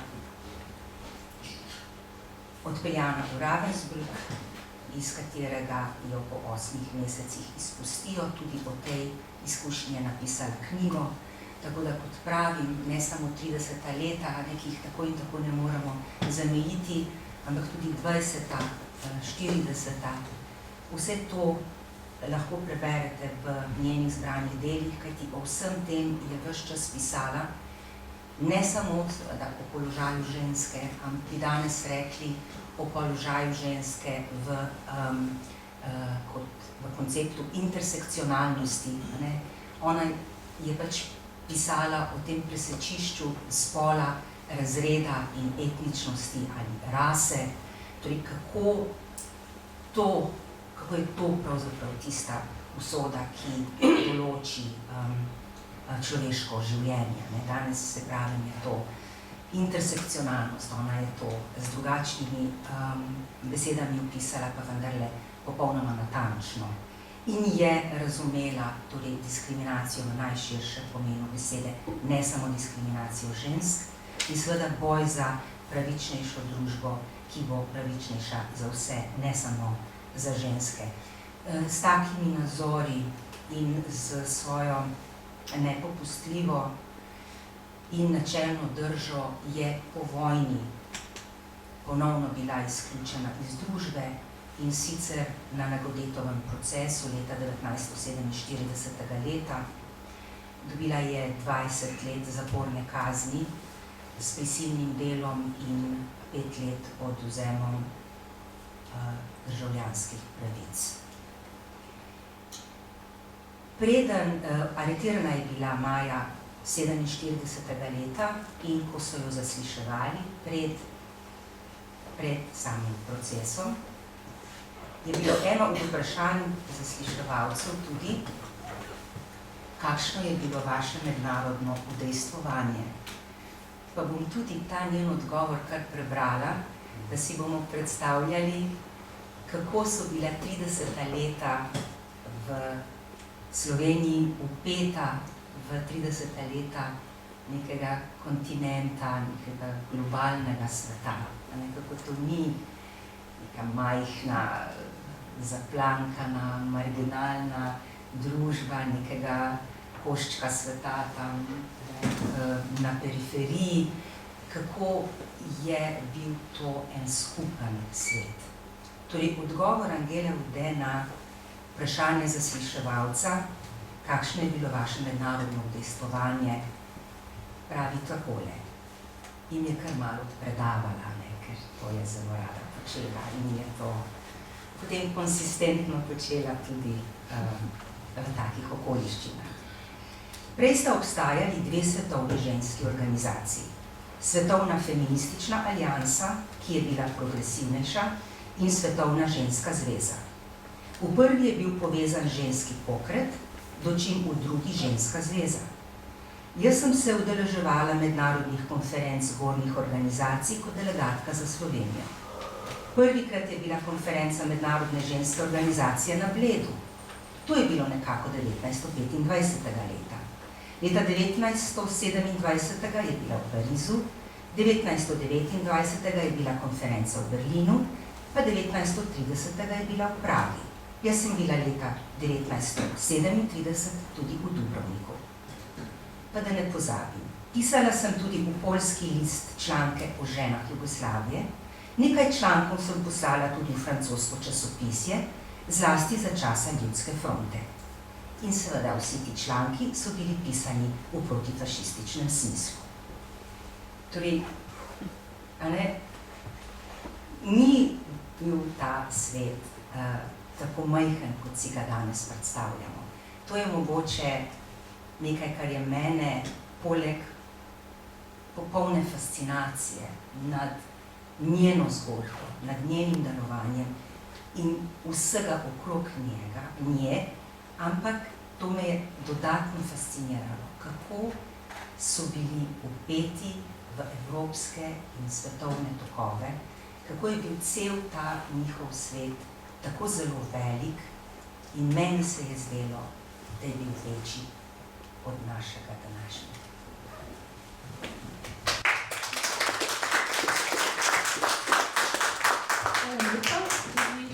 odpeljana v Ravensbrück, iz katerega jo po 8 mesecih izpustijo. Tudi o tej izkušnji je napisala knjigo. Tako da, kot pravim, ne samo 30. leta, ki jih tako in tako ne moremo zamejiti, ampak tudi 20., 40. Vse to lahko preberete v njenih zbranih delih, kajti o vsem tem je ves čas pisala, ne samo o položaju ženske, ampak bi danes rekli o položaju ženske v konceptu intersekcionalnosti. Ona je pač pisala o tem presečišču spola, razreda in etničnosti ali rase, torej kako je to pravzaprav tista usoda, ki določi človeško življenje. Danes, se pravim, je to intersekcionalnost, ona je to z drugačnimi besedami opisala, pa vendarle popolnoma natančno. In je razumela torej diskriminacijo v najširšem pomenu besede, ne samo diskriminacijo žensk, in seveda boj za pravičnejšo družbo, ki bo pravičnejša za vse, ne samo za ženske. S takimi nazori in z svojo nepopustljivo in načelno držo je po vojni ponovno bila izključena iz družbe, in sicer na Nagodetovem procesu leta 1947. leta. Dobila je 20 let zaporne kazni s prisilnim delom in 5 let odvzemom državljanskih pravic. Aretirana je bila maja 47. leta, in ko so jo zasliševali pred samim procesom, je bilo eno od vprašanj zasliševalcev tudi, kakšno je bilo vaše mednarodno udejstvovanje. Pa bom tudi ta njen odgovor kar prebrala, da si bomo predstavljali, kako so bila 30. leta v Sloveniji vpeta v 30. leta nekega kontinenta, nekega globalnega sveta. Kako to ni neka majhna, zaplankana, marginalna družba nekega koščka sveta tam na periferiji, kako je bil to en skupen svet. Torej, odgovor Angele Ude na vprašanje zasliševalca, kakšno je bilo vaše mednarodno udejstvovanje, pravi takole. In je kar malo predavala, ker to je zelo rada počela in je to potem konsistentno počela tudi v takih okoliščinah. Prej sta obstajali 2 svetovni ženski organizaciji. Svetovna feministična aliansa, ki je bila progresivnejša, in Svetovna ženska zveza. V prvi je bil povezan ženski pokret, dočim v drugi ženska zveza. Jaz sem se udeleževala mednarodnih konferenc zgornjih organizacij kot delegatka za Slovenijo. Prvikrat je bila konferenca Mednarodne ženske organizacije na Bledu. To je bilo nekako 1925. leta. Leta 1927. je bila v Parizu, 1929. je bila konferenca v Berlinu, pa 1930. je bila v Pragi. Jaz sem bila leta 1937 tudi v Dubrovniku. Pa da ne pozabim, pisala sem tudi v poljski list članke o ženah Jugoslavije, nekaj člankov sem poslala tudi v francosko časopisje, zlasti za časa Ljudske fronte. In seveda vsi ti članki so bili pisani v protifašističnem smislu. Torej, ni bil ta svet tako majhen, kot si ga danes predstavljamo. To je mogoče nekaj, kar je mene poleg popolne fascinacije nad njeno zgodbo, nad njenim delovanjem in vsega okrog nje, ampak To me je dodatno fasciniralo, kako so bili vpeti v evropske in svetovne tokove, kako je bil cel ta njihov svet tako zelo velik in meni se je zdelo, da je bil večji od našega današnjega.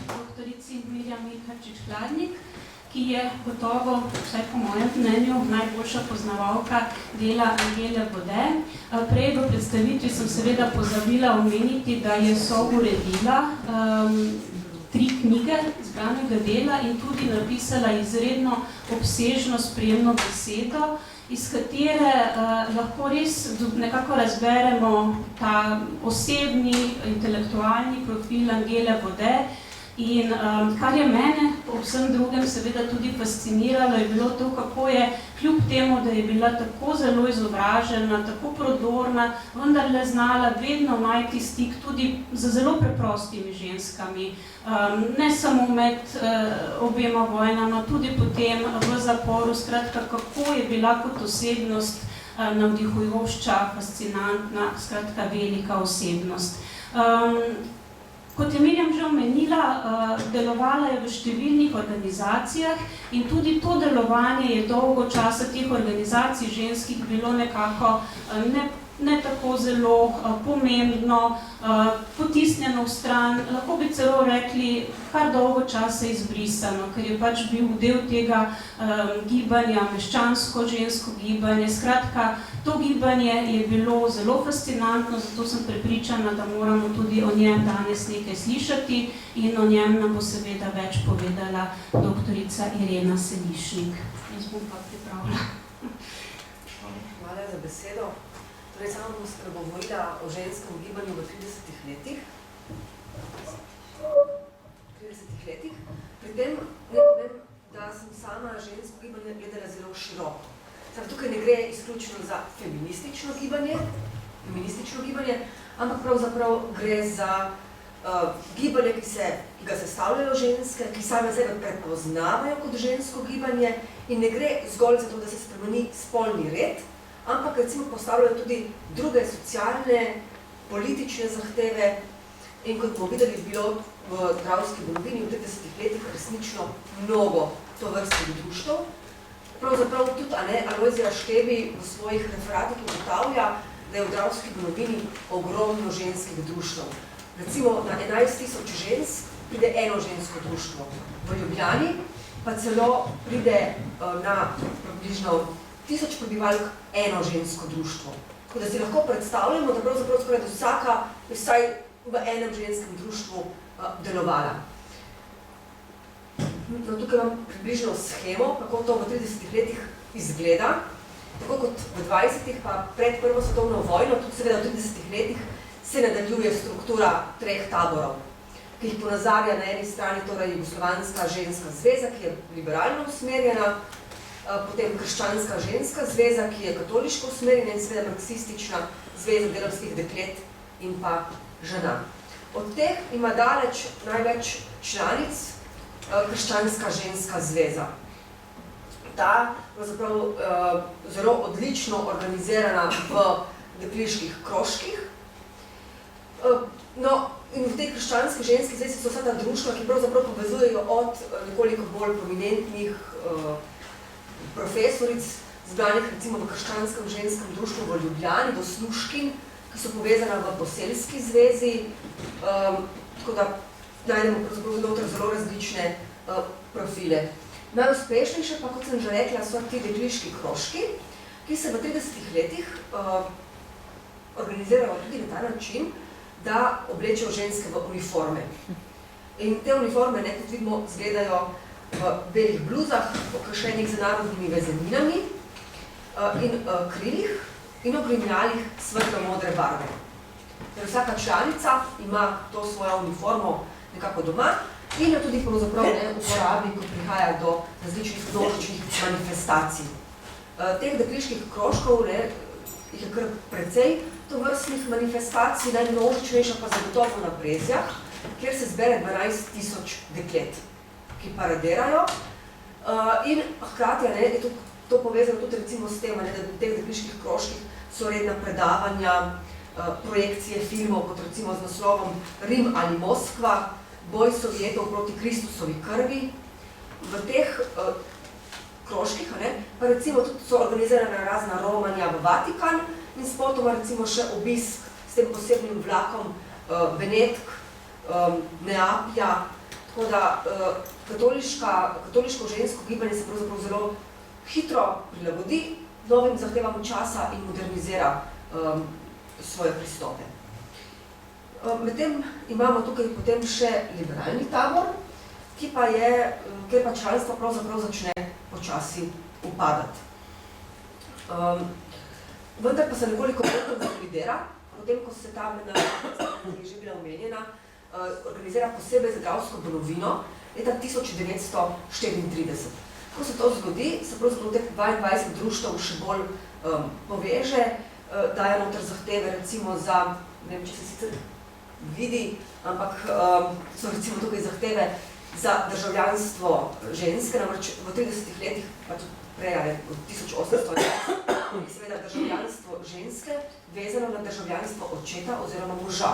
Doktorici Mirjam Mihačič-Hladnik, ki je gotovo, vsaj po mojem mnenju, najboljša poznavalka dela Angele Bode. Prej v predstavitvi sem seveda pozabila omeniti, da je souredila 3 knjige zbranega dela in tudi napisala izredno obsežno spremno besedo, iz katere lahko res nekako razberemo ta osebni, intelektualni profil Angele Bode. In kar je mene po vsem drugem seveda tudi fasciniralo, je bilo to, kako je kljub temu, da je bila tako zelo izobražena, tako prodorna, vendarle znala vedno najti stik tudi z zelo preprostimi ženskami. Ne samo med obema vojnama, tudi potem v zaporu, skratka, kako je bila kot osebnost navdihujoča, fascinantna, skratka, velika osebnost. Kot je Mirjam že omenila, delovala je v številnih organizacijah in tudi to delovanje je dolgo časa teh organizacij ženskih bilo nekako ne tako zelo pomembno, potisnjeno v stran, lahko bi celo rekli kar dolgo časa izbrisano, ker je pač bil del tega gibanja, meščansko žensko gibanje. Skratka, to gibanje je bilo zelo fascinantno, zato sem prepričana, da moramo tudi o njem danes nekaj slišati in o njem nam bo seveda več povedala doktorica Irena Selišnik. Jaz bom pa pripravila. Hvala za besedo. Torej, sama bom spregovorila o ženskem gibanju v 30 letih. Pri tem ne povem, da sem sama žensko gibanje gledala zelo široko. Tukaj ne gre izključno za feministično gibanje, ampak pravzaprav gre za gibanje, ki ga sestavljajo ženske, ki same sebe prepoznavajo kot žensko gibanje in ne gre zgolj za to, da se spremeni spolni red, ampak recimo postavljajo tudi druge socialne, politične zahteve in kot bomo videli, bilo v Dravski domovini v 30 letih resnično mnogo tovrstnih društev. Pravzaprav tudi Alojzija Škebi v svojih referatih ugotavlja, da je v Dravski domovini ogromno ženskih društev. Recimo na 11.000 žensk pride eno žensko društvo. V Ljubljani pa celo pride na približno 1000 prebivalk eno žensko društvo. Tako da si lahko predstavljamo, da pravzaprav skoraj vsaka vsaj v enem ženskem društvu delovala. No, tukaj imam približno shemo, kako to v 30 letih izgleda. Tako kot v 20-ih, pa pred Prvo svetovno vojno, tudi seveda v 30 letih se nadaljuje struktura 3 taborov, ki jih ponazarja na eni strani torej Jugoslovanska ženska zveza, ki je liberalno usmerjena, potem Krščanska ženska zveza, ki je katoliško usmerjena in seveda marksistična zveza delavskih deklet in pa žena. Od teh ima daleč največ članic Krščanska ženska zveza. Ta pravzaprav zelo odlično organizirana v dekliških krožkih. No, in v tej krščanski ženski zvezi so vsa ta društva, ki pravzaprav povezujejo od nekoliko bolj prominentnih profesoric, zbranih recimo v Krščanskem ženskem društvu v Ljubljani, do služkin, ki so povezana v Poselski zvezi, tako da najdemo pravzaprav zelo različne profile. Najuspešnejše pa, kot sem že rekla, so ti dekliški krožki, ki se v 30 letih organizirajo tudi na ta način, da oblečejo ženske v uniforme. In te uniforme, kot vidimo, izgledajo v belih bluzah, okrašenih z narodnimi vezeninami in krilih in ogrinjalih svetlo-modre barve. Vsaka članica ima to svojo uniformo nekako doma in jo tudi pravzaprav uporabi, ko prihaja do različnih množičnih manifestacij. Teh dekliških krožkov jih je kar precej tovrstnih manifestacij, najmnožičnejša pa zagotovo na Brezjah, kjer se zbere 12.000 deklet, ki paradirajo. In hkrati je to povezano tudi recimo s tem, da v teh dekliških krožkih so redna predavanja, projekcije filmov, kot recimo z naslovom Rim ali Moskva, boj Sovjetov proti Kristusovi krvi. V teh krožkih pa recimo tudi so organizirana razna romanja v Vatikan in spotoma recimo še obisk s tem posebnim vlakom Benetk, Neaplja. Tako da katoliško žensko gibanje se pravzaprav zelo hitro prilagodi novim zahtevam časa in modernizira svoje pristope. Medtem imamo tukaj potem še liberalni tabor, kjer pa članstvo pravzaprav začne počasi upadati. Vendar pa se nekoliko bolj konsolidira, potem ko se ta mednarodna, ki je že bila omenjena, organizira posebej zdravsko bolovino leta 1934. Ko se to zgodi, se pravzaprav teh 22 društev še bolj poveže, daje noter zahteve recimo za, ne vem, če se sicer vidi, ampak so recimo tukaj zahteve za državljanstvo ženske, namreč v 30 letih, pa tudi prej, ali od 1800 je seveda državljanstvo ženske vezano na državljanstvo očeta oziroma moža.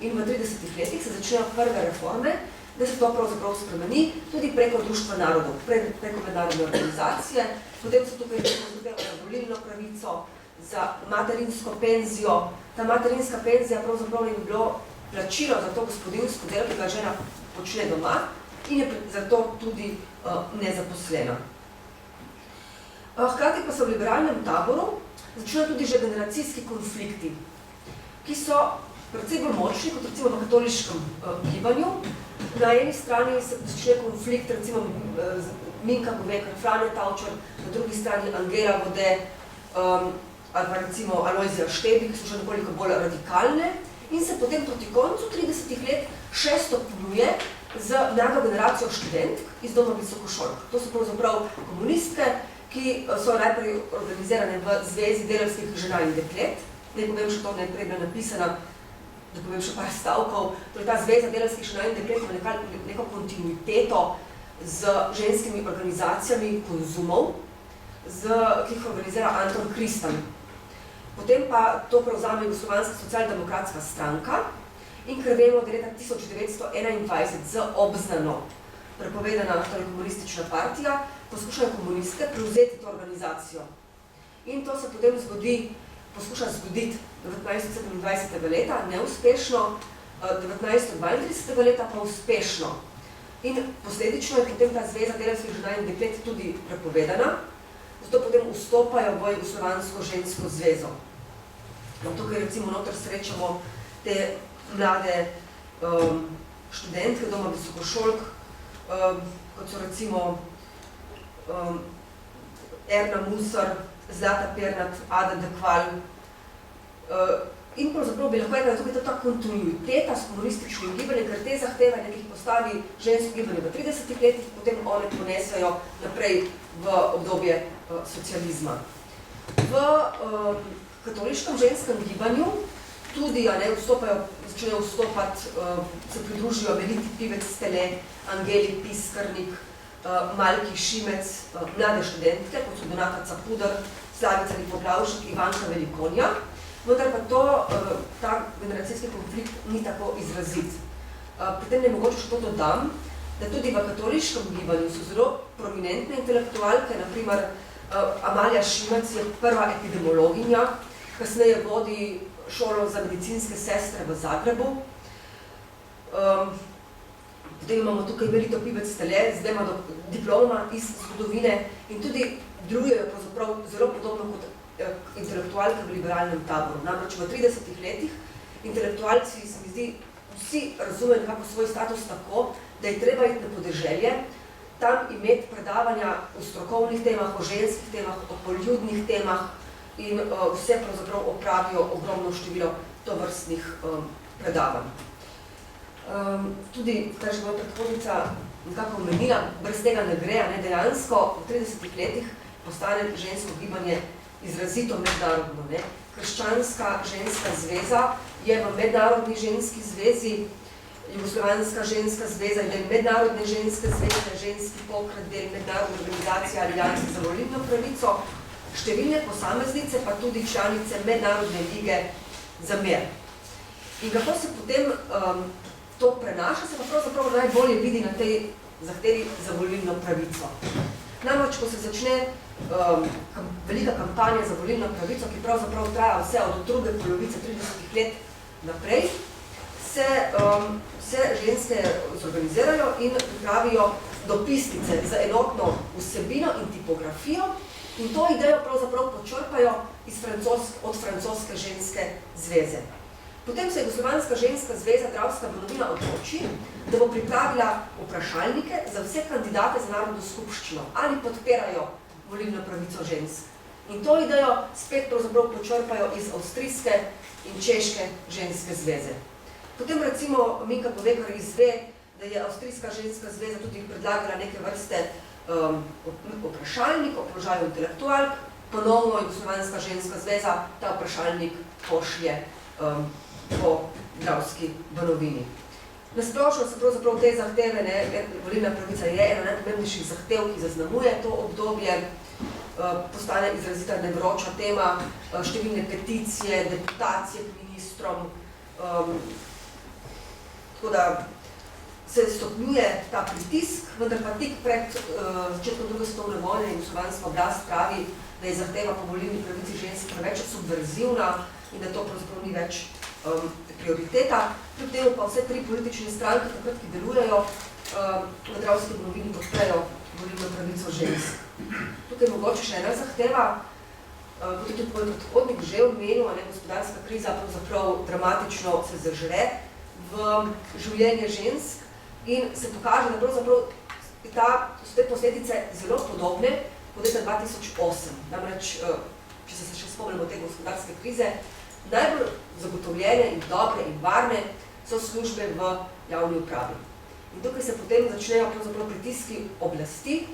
In v 30 letih se začnejo prve reforme, da se to pravzaprav spremeni tudi preko Društva narodov, preko mednarodne organizacije. Potem so tukaj za volilno pravico, za materinsko penzijo. Ta materinska penzija pravzaprav je bilo plačilo za to gospodinjsko delo, ki ga žena počne doma in je zato tudi nezaposlena. Hkrati pa so v liberalnem taboru začnejo tudi že generacijski konflikti, ki so predvsej bolj močni kot recimo v katoliškem gibanju. Na eni strani se začne konflikt recimo Minka Govekar, Frane Tavčar, na drugi strani Angela Vode ali pa recimo Alojzija Štebi, ki so še nekoliko bolj radikalne in se potem proti koncu 30 let še stopnjuje z mlado generacijo študentk iz doma visokošolk. To so pravzaprav komunistke, ki so najprej organizirane v Zvezi delavskih žena in deklet. Naj povem še to, najprej bila napisana, da povem še par stavkov. Torej ta Zveza delavskih žena in deklet ima neko kontinuiteto z ženskimi organizacijami konzumov, ki jih organizira Anton Kristan. Potem pa to prevzame Jugoslovanska socialdemokratska stranka in ker vemo, da je leta 1921 z Obznano prepovedana komunistična partija, poskušajo komuniste prevzeti to organizacijo. In to se potem poskuša zgoditi 1927. leta, neuspešno, 1932. leta pa uspešno. In posledično je potem ta Zveza delavskih žena in deklet tudi prepovedana, zato potem vstopajo v Jugoslovansko žensko zvezo. Tukaj recimo noter srečamo te mlade študentke doma visokošolk, kot so recimo Erna Musar, Zlata Pernat, Ada Dekval. In pravzaprav bi lahko rekla, da tukaj ta kontinuiteta s komunističnim gibanjem, ker te zahtevanja, ki jih postavi žensko gibanje v 30 letih, potem one ponesajo naprej v obdobje socializma. V katoliškem ženskem gibanju tudi začnejo vstopati, se pridružijo Meliti Pivec Stele, Angeli Piskarnik, Malki Šimec, mlade študentke, kot so Donata Capudar, Slavica Lipoglavšek, Ivanka Velikonja, vendar pa ta generacijski konflikt ni tako izrazit. Pri tem ne mogoče še to dodam, da tudi v katoliškem gibanju so zelo prominentne intelektualke, naprimer Amalija Šimec je prva epidemiologinja, kasneje vodi šolo za medicinske sestre v Zagrebu. Potem imamo tukaj Melito Pivec Stele, z dvema diplomama iz zgodovine in tudi delujejo pravzaprav zelo podobno kot intelektualke v liberalnem taboru. Namreč v 30 letih intelektualci, se mi zdi, vsi razumejo nekako svoj status tako, da je treba iti na podeželje, tam imeti predavanja o strokovnih temah, o ženskih temah, o poljudnih temah in vse pravzaprav opravijo ogromno število tovrstnih predavanj. Tudi, kar že moja predhodnica nekako omenila, brez tega ne gre, dejansko v 30 letih postane žensko gibanje izrazito mednarodno. Krščanska ženska zveza je v mednarodni ženski zvezi Jugoslovanska ženska zveza in del Mednarodne ženske zveze, ženski pokret, del Mednarodne organizacije Alijanse za volilno pravico, številne posameznice, pa tudi članice Mednarodne lige za mir. In kako se potem to prenaša, se pa pravzaprav najbolje vidi na tej zahtevi za volilno pravico. Namreč, ko se začne velika kampanja za volilno pravico, ki pravzaprav traja vse od druge polovice 30 let naprej, se ženske zorganizirajo in pripravijo dopisnice za enotno vsebino in tipografijo in to idejo pravzaprav počrpajo od francoske ženske zveze. Potem se Jugoslovanska ženska zveza Dravska Banovina odloči, da bo pripravila vprašalnike za vse kandidate za narodno skupščino, ali podpirajo volilno pravico žensk. In to idejo spet pravzaprav počrpajo iz avstrijske in češke ženske zveze. Potem recimo Mika Povekar izve, da je Avstrijska ženska zveza tudi predlagala neke vrste vprašalnik o položaju intelektualk, ponovno Jugoslovanska ženska zveza ta vprašalnik pošlje po Dravski Banovini. Nasplošno se pravzaprav te zahteve, volilna pravica je ena najpomembnejših zahtev, ki zaznamuje to obdobje, postane izrazita nevroča tema, številne peticije, deputacije k ministrom, tako da se stopnjuje ta pritisk, vendar pa tik pred začetkom druge svetovne vojne in jugoslovanska oblast pravi, da je zahteva po volilni pravici žensk preveč subverzivna in da to pravzaprav ni več prioriteta. Kljub temu pa vse tri politične stranke, takrat, ki delujejo na Dravski Banovini, podprejo volilno pravico žensk. Tukaj je mogoče še ena zahteva, kot je tudi moj predhodnik že omenil, gospodarska kriza pravzaprav dramatično se zažre v življenje žensk in se pokaže, da pravzaprav so te posledice zelo podobne kot leta 2008. Namreč, če se še spomnimo te gospodarske krize, najbolj zagotovljene in dobre in varne so službe v javni upravi. In tukaj se potem začnejo pravzaprav pritiski oblasti,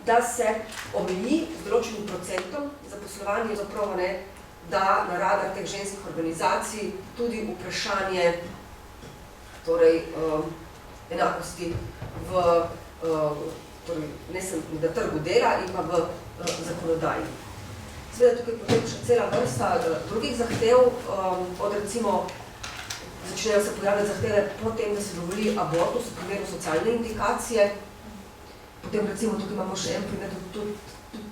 da se omeji z določenim procentom zaposlovanje zapravo da na radar teh ženskih organizacij tudi vprašanje enakosti na trgu dela in pa v zakonodaji. Seveda tukaj potem še cela vrsta drugih zahtev, od recimo začnejo se pojavljati zahteve po tem, da se dovoli abortus v primeru socialne indikacije. Potem recimo tukaj imamo še en primer,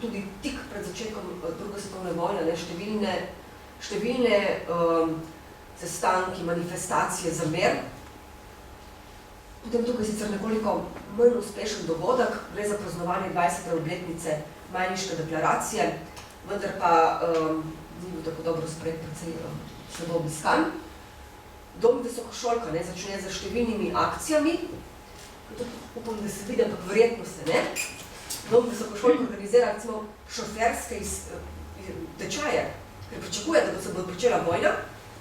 tudi tik pred začetkom druge svetovne vojne, številne sestanki, manifestacije za mir. Potem tukaj sicer nekoliko manj uspešen dogodek, gre za praznovanje 20. obletnice Majniške deklaracije, vendar pa ni bil tako dobro sprejet, predvsej slabo obiskan. Dom visokošolka začne z številnimi akcijami, upam, da se vidi, ampak verjetno se ne. Dom visokošolka organizira recimo šoferske tečaje, ker pričakuje, da se bo pričela vojna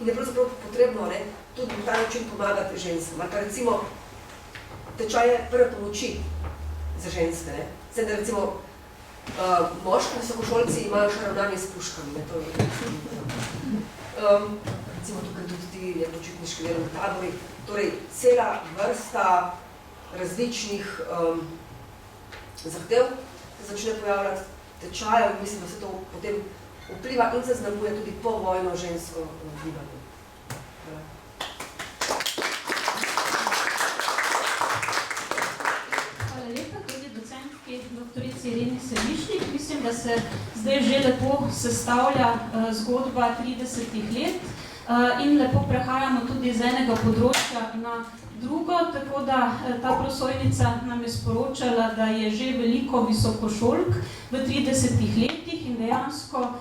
in je pravzaprav potrebno tudi na ta način pomagati ženskam. Ali pa recimo tečaje prve pomoči za ženske. Sedaj, da recimo moški visokošolci imajo še ravnanje s puškami. Recimo tukaj tudi ti počitniški delovni tabori. Torej, cela vrsta različnih zahtev se začne pojavljati tečajev in mislim, da se to potem vpliva in zaznamuje tudi povojno žensko gibanje. Hvala lepa tudi docentki doktorici Ireni Selišnik. Mislim, da se zdaj že lepo sestavlja zgodba 30 let in lepo prehajamo tudi z enega področja na drugo, tako da ta prosojnica nam je sporočala, da je že veliko visokošolk v 30 letih in dejansko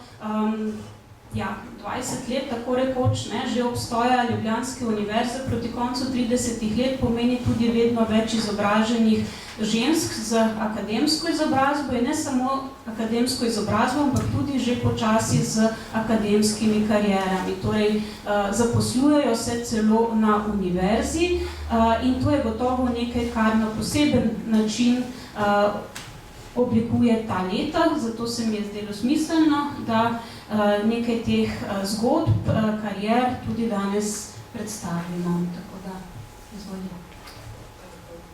20 let, tako rekoč, že obstoja Ljubljanske univerze proti koncu 30 let, pomeni tudi vedno več izobraženih žensk z akademsko izobrazbo in ne samo akademsko izobrazbo, ampak tudi že počasi z akademskimi karierami. Torej, zaposlujejo se celo na univerzi in to je gotovo nekaj, kar na poseben način oblikuje ta leta, zato se mi je zdelo smiselno, da nekaj teh zgodb, karier tudi danes predstavimo. Tako da Izvolite.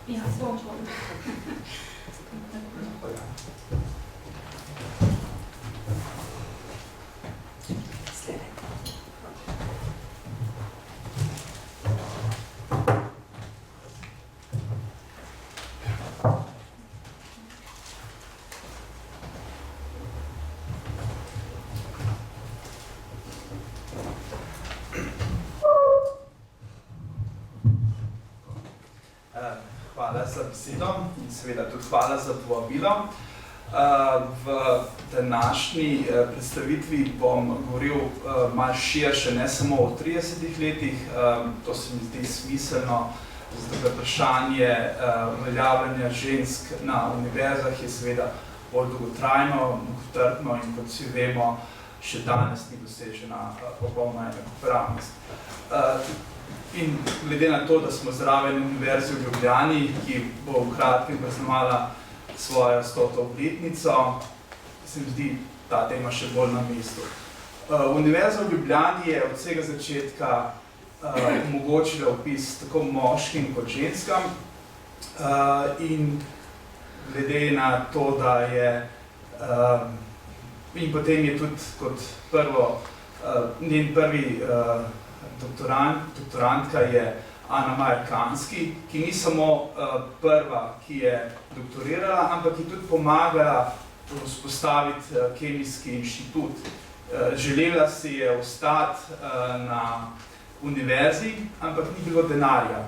Ja, bom. Hvala za besedo in seveda tudi hvala za povabilo. V današnji predstavitvi bom govoril malo širše, ne samo o 30 letih, to se mi zdi smiselno, zato da vprašanje uveljavljanja žensk na univerzah je seveda bolj dolgotrajno, mukotrpno in kot vsi vemo, še danes ni dosežena popolna enakopravnost. In glede na to, da smo zraven Univerze v Ljubljani, ki bo v kratkem praznovala svojo 100. obletnico, se mi zdi ta tema še bolj na mestu. Univerza v Ljubljani je od vsega začetka omogočila vpis tako moškim kot ženskam in glede na to, da je in potem je tudi kot prvo, njen prvi doktorantka je Ana Majer Kanski, ki ni samo prva, ki je doktorirala, ampak je tudi pomagala vzpostaviti Kemijski inštitut. Želela si je ostati na univerzi, ampak ni bilo denarja.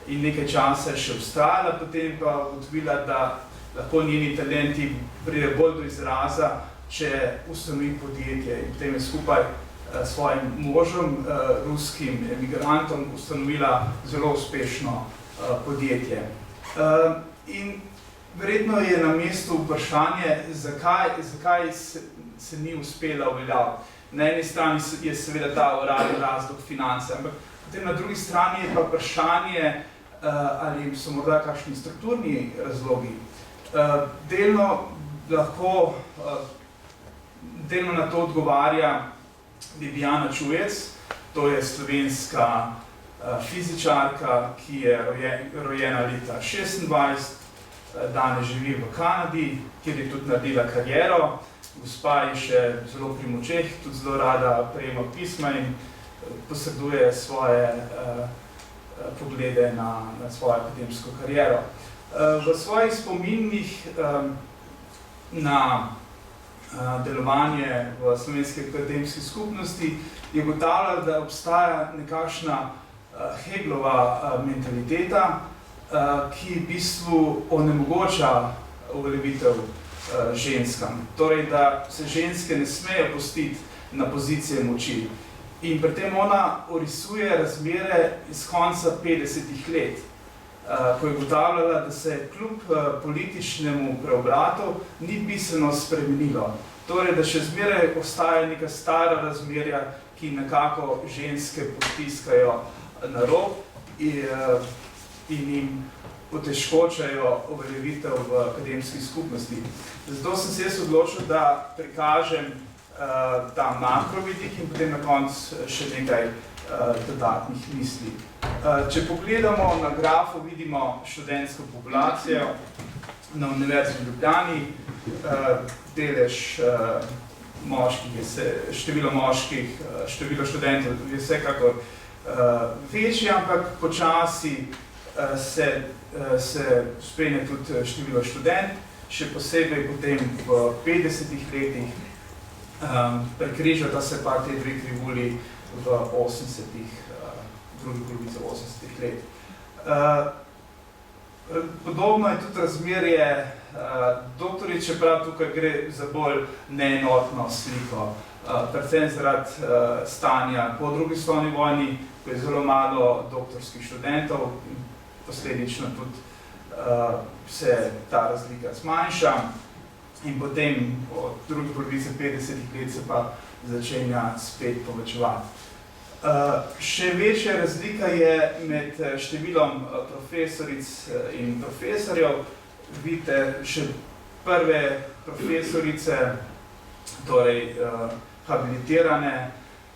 In nekaj časa je še vztrajala, potem pa ugotovila, da lahko njeni talenti pride bolj do izraza, če ustanovi podjetje. In potem je skupaj s svojim možem, ruskim emigrantom, ustanovila zelo uspešno podjetje. In verjetno je na mestu vprašanje, zakaj se ni uspela uveljaviti. Na eni strani je seveda ta uradni razlog finance, ampak potem na drugi strani je pa vprašanje, ali so morda kakšni strukturni razlogi. Delno na to odgovarja Ljubljana Čujec, to je slovenska fizičarka, ki je rojena leta 26, danes živi v Kanadi, kjer je tudi naredila kariero. Gospa je še zelo pri močeh, tudi zelo rada prejema pisma in posreduje svoje poglede na svojo akademsko kariero. V svojih spominih na delovanje v slovenski akademski skupnosti je ugotavljala, da obstaja nekakšna Hegelova mentaliteta, ki v bistvu onemogoča uveljavitev ženskam. Torej, da se ženske ne smejo pustiti na pozicije moči. In pri tem ona orisuje razmere iz konca 50. let, ko je ugotavljala, da se kljub političnemu preobratu ni bistveno spremenilo. Torej, da še zmeraj ostaja neka stara razmerja, ki nekako ženske potiskajo na rob in jim otežkočajo uveljavitev v akademski skupnosti. Zato sem se jaz odločil, da prikažem ta makrovidik in potem na koncu še nekaj dodatnih misli. Če pogledamo na grafu, vidimo študentsko populacijo na Univerzi v Ljubljani, delež moških, število moških, število študentov je vsekakor večji, ampak počasi se spremlja tudi število študent, še posebej potem v 50. letih prekrižata se pa te dve krivulji v 80-ih, drugi polovici 80-ih let. Podobno je tudi razmerje doktoric, čeprav tukaj gre za bolj neenotno sliko, predvsem zaradi stanja po drugi svetovni vojni, ko je zelo malo doktorskih študentov in posledično tudi se ta razlika zmanjša in potem od druge polovice 50-ih let se pa začenja spet povečevati. Še večja razlika je med številom profesoric in profesorjev. Vidite, še prve profesorice, torej habilitirane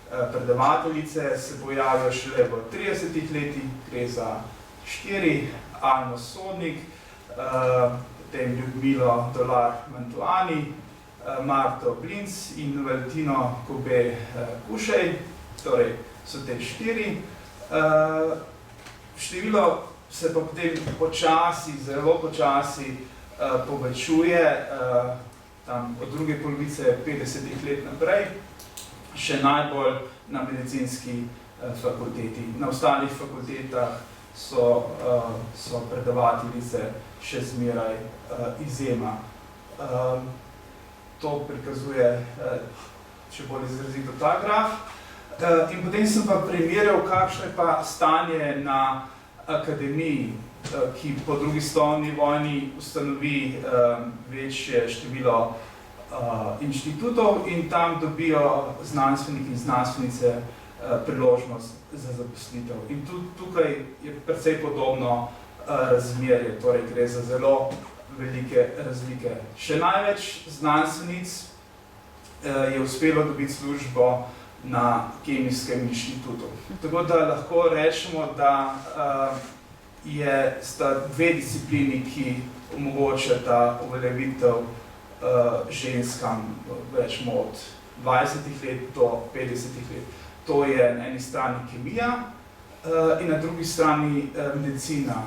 predavateljice, se pojavijo šele v 30 letih, gre za 4, Almo Sodnik, potem Ljudmilo Dolar-Mantovani, Marto Blinc in Valentino Kobe Kušej, torej so te 4. Število se pa potem počasi, zelo počasi povečuje, tam od druge polovice 50 let naprej, še najbolj na medicinski fakulteti. Na ostalih fakultetah so predavateljice še zmeraj izjema. To prikazuje, če bolj izrazito, ta graf. In potem sem pa primerjal, kakšno je pa stanje na akademiji, ki po drugi svetovni vojni ustanovi večje število inštitutov in tam dobijo znanstveniki in znanstvenice priložnost za zaposlitev. In tukaj je precej podobno razmerje, torej gre za zelo velike razlike. Še največ znanstvenic je uspelo dobiti službo na Kemijskem inštitutu. Tako da lahko rečemo, da sta dve disciplini, ki omogočata uveljavitev ženskam, rečemo od 20 let do 50 let. To je na eni strani kemija in na drugi strani medicina,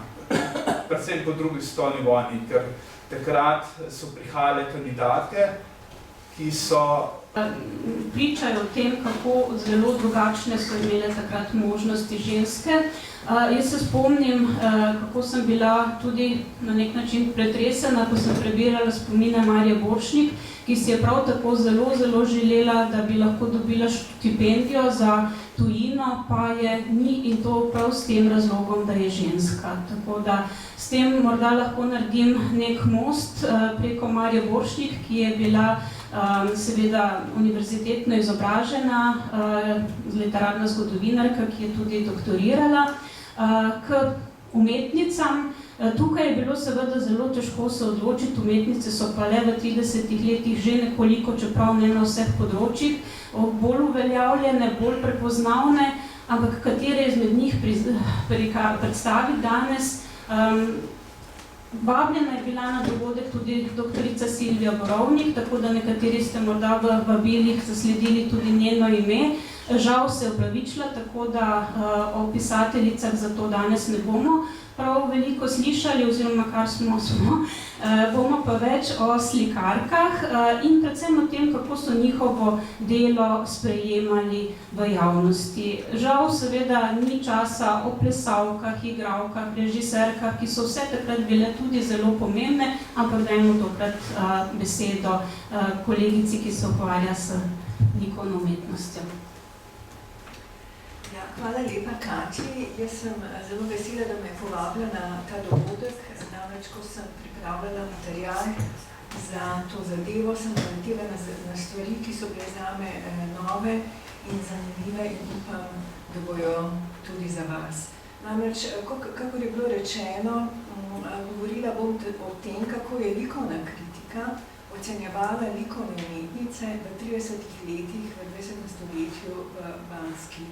predvsem po drugi svetovni vojni, ker takrat so prihajale kandidatke, ki so pričajo o tem, kako zelo drugačne so imele takrat možnosti ženske. Jaz se spomnim, kako sem bila tudi na nek način pretresena, ko sem prebirala spomine Marije Borštnik, ki si je prav tako zelo, zelo želela, da bi lahko dobila štipendijo za tujino, pa je ni in to prav s tem razlogom, da je ženska. Tako da s tem morda lahko naredim nek most preko Marije Borštnik, ki je bila seveda univerzitetno izobražena, literarna zgodovinarka, ki je tudi doktorirala, k umetnicam. Tukaj je bilo seveda zelo težko se odločiti, umetnice so pa le v 30 letih že nekoliko, čeprav ne na vseh področjih, bolj uveljavljene, bolj prepoznavne, ampak katere izmed njih predstaviti danes. Vabljena je bila na dogodek tudi doktorica Silvija Borovnik, tako da nekateri ste morda v vabilih zasledili tudi njeno ime. Žal se je opravičila, tako da o pisateljicah zato danes ne bomo prav veliko slišali, oziroma kar smo, bomo pa več o slikarkah in predvsem o tem, kako so njihovo delo sprejemali v javnosti. Žal seveda ni časa o plesavkah, igralkah, režiserkah, ki so vse takrat bile tudi zelo pomembne, ampak dajmo tokrat besedo kolegici, ki se ukvarja s likovno umetnostjo. Hvala lepa, Katji. Jaz sem zelo vesela, da me je povabila na ta dogodek. Namreč, ko sem pripravljala material za to zadevo, sem naletela na stvari, ki so bile zame nove in zanimive in upam, da bojo tudi za vas. Namreč, kakor je bilo rečeno, govorila bom o tem, kako je likovna kritika ocenjevala likovne umetnice v 30 letih v 20. stoletju v Banski,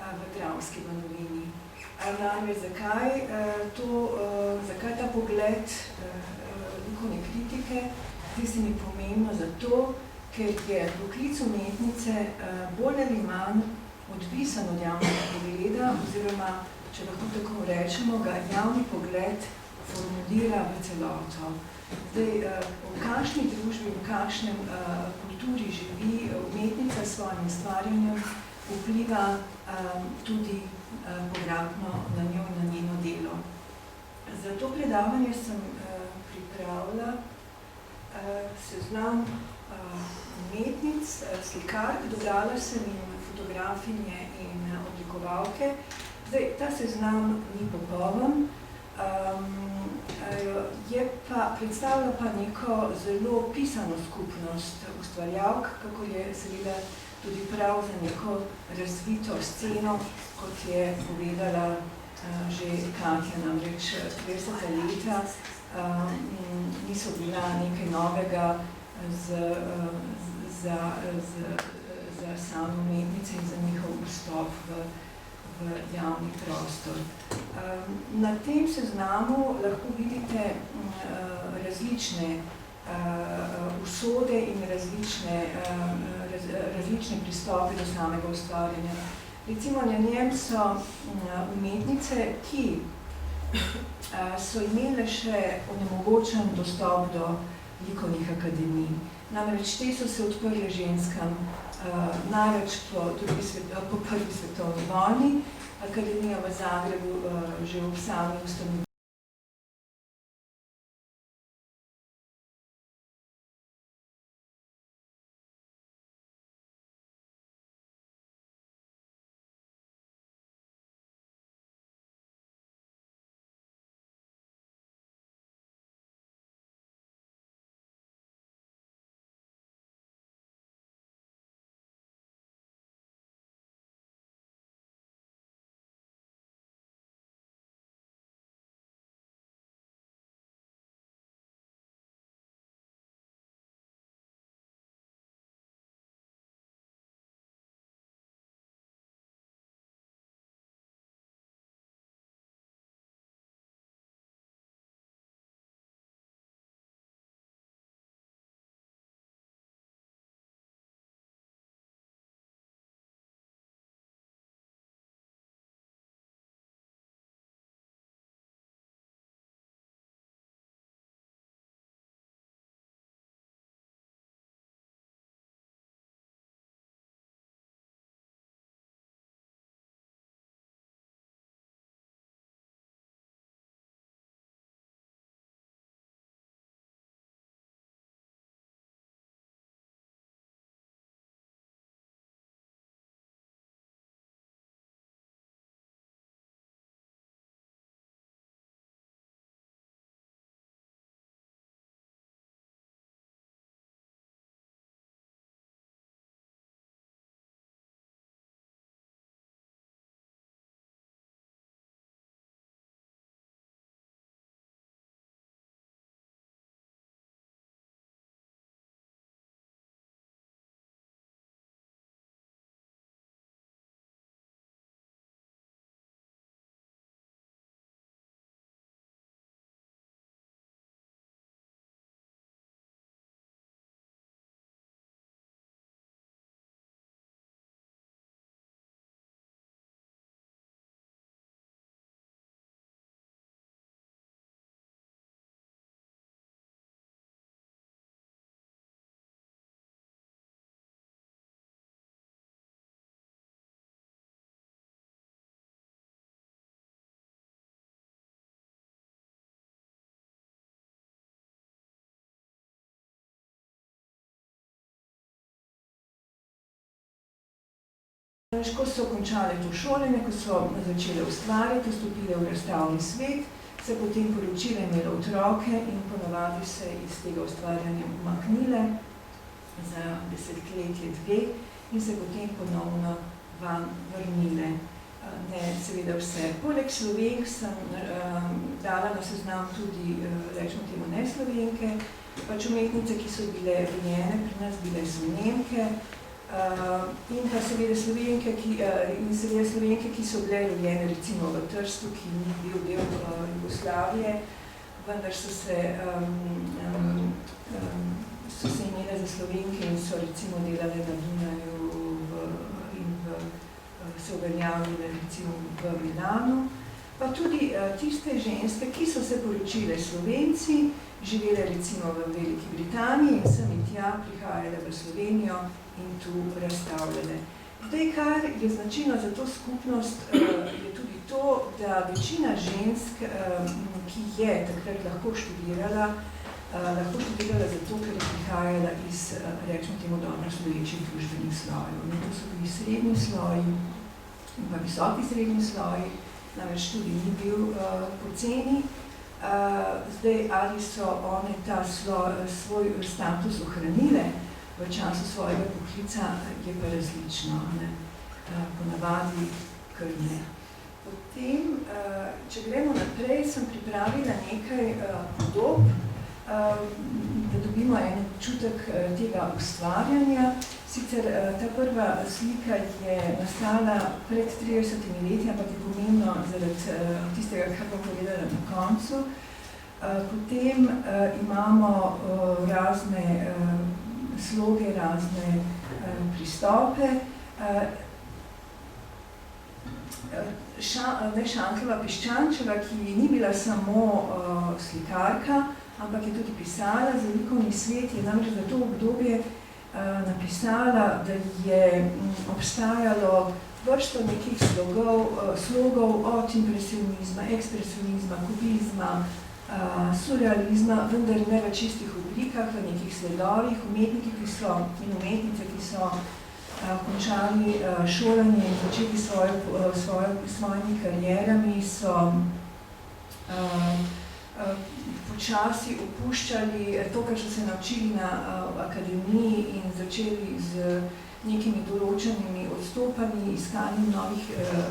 v Dravski banovini. Namreč, zakaj ta pogled likovne kritike? Zdi se mi pomembno zato, ker je poklic umetnice bolj ali manj odvisen od javnega pogleda, oziroma, če lahko tako rečemo, ga javni pogled formulira v celoto. Zdaj, v kakšni družbi, v kakšnem kulturi živi umetnica s svojim ustvarjanjem, vpliva tudi povratno na njo in na njeno delo. Za to predavanje sem pripravila seznam umetnic, slikark, dodala sem jim fotografinje in oblikovalke. Zdaj, ta seznam ni popoln, predstavlja pa neko zelo pisano skupnost ustvarjalk, kako je seveda tudi prav za neko razvito sceno, kot je povedala že Katja, namreč 30 leta niso bila nekaj novega za same umetnice in za njihov vstop v v javni prostor. Na tem seznamu lahko vidite različne usode in različne pristope do samega ustvarjanja. Recimo na njem so umetnice, ki so imele še onemogočen dostop do likovnih akademij. Namreč te so se odprle ženskam največ po prvi svetovni vojni. Akademija v Zagrebu že v sami ustanovi Ko so končale to šolanje, ko so začele ustvarjati, vstopile v razstavni svet, se potem poročile, imele otroke in ponavadi se iz tega ustvarjanja umaknile za desetletje, dve in se potem ponovno van vrnile. Ne, seveda vse. Poleg Slovenk sem dala na seznam tudi, rečemo temu, ne Slovenke, pač umetnice, ki so bile rojene pri nas, bile so Nemke, in pa seveda Slovenke, ki so bile rojene recimo v Trstu, ki ni bil del Jugoslavije, vendar so se imele za Slovenke in so recimo delale na Dunaju in se uveljavile recimo v Milanu. Pa tudi tiste ženske, ki so se poročile Slovenci, živele recimo v Veliki Britaniji in sem in tja prihajale v Slovenijo in tu razstavljale. Zdaj, kar je značilno za to skupnost, je tudi to, da večina žensk, ki je takrat lahko študirala zato, ker je prihajala iz, rečemo temu, dobro stoječih družbenih slojev. To so bili srednji sloji in pa visoki srednji sloji, namreč tudi ni bil poceni. Zdaj, ali so one ta svoj status ohranile v času svojega poklica, je pa različno, ne? Ponavadi kar ne. Potem, če gremo naprej, sem pripravila nekaj podob, da dobimo en občutek tega ustvarjanja. Sicer ta prva slika je nastala pred 30 leti, ampak je pomembno zaradi tistega, kar bom povedala na koncu. Potem imamo razne sloge, razne pristope. Šankova Piščančeva, ki ni bila samo slikarka, ampak je tudi pisala za likovni svet, je namreč za to obdobje napisala, da je obstajalo vrsto nekih slogov od impresionizma, ekspresionizma, kubizma, surrealizma, vendar ne v čistih oblikah, v nekih sledovih. Umetniki in umetnice, ki so končali šolanje in začeli svojimi karierami, so počasi opuščali to, kar so se naučili na akademiji in začeli z nekimi določenimi odstopanji, iskanjem novih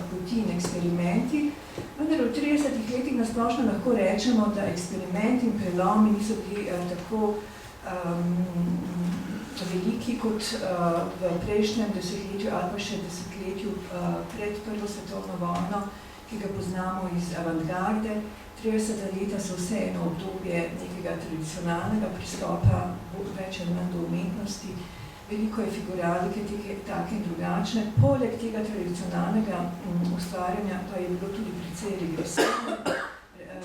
poti in eksperimenti. Vendar v 30 letih nasplošno lahko rečemo, da eksperimenti in prelomi niso bili tako veliki kot v prejšnjem desetletju ali pa še desetletju pred Prvo svetovno vojno, ki ga poznamo iz avantgarde. 30 leta so vseeno obdobje nekega tradicionalnega pristopa, več ali manj do umetnosti. Veliko je figuralike, take in drugačne. Poleg tega tradicionalnega ustvarjanja pa je bilo tudi precej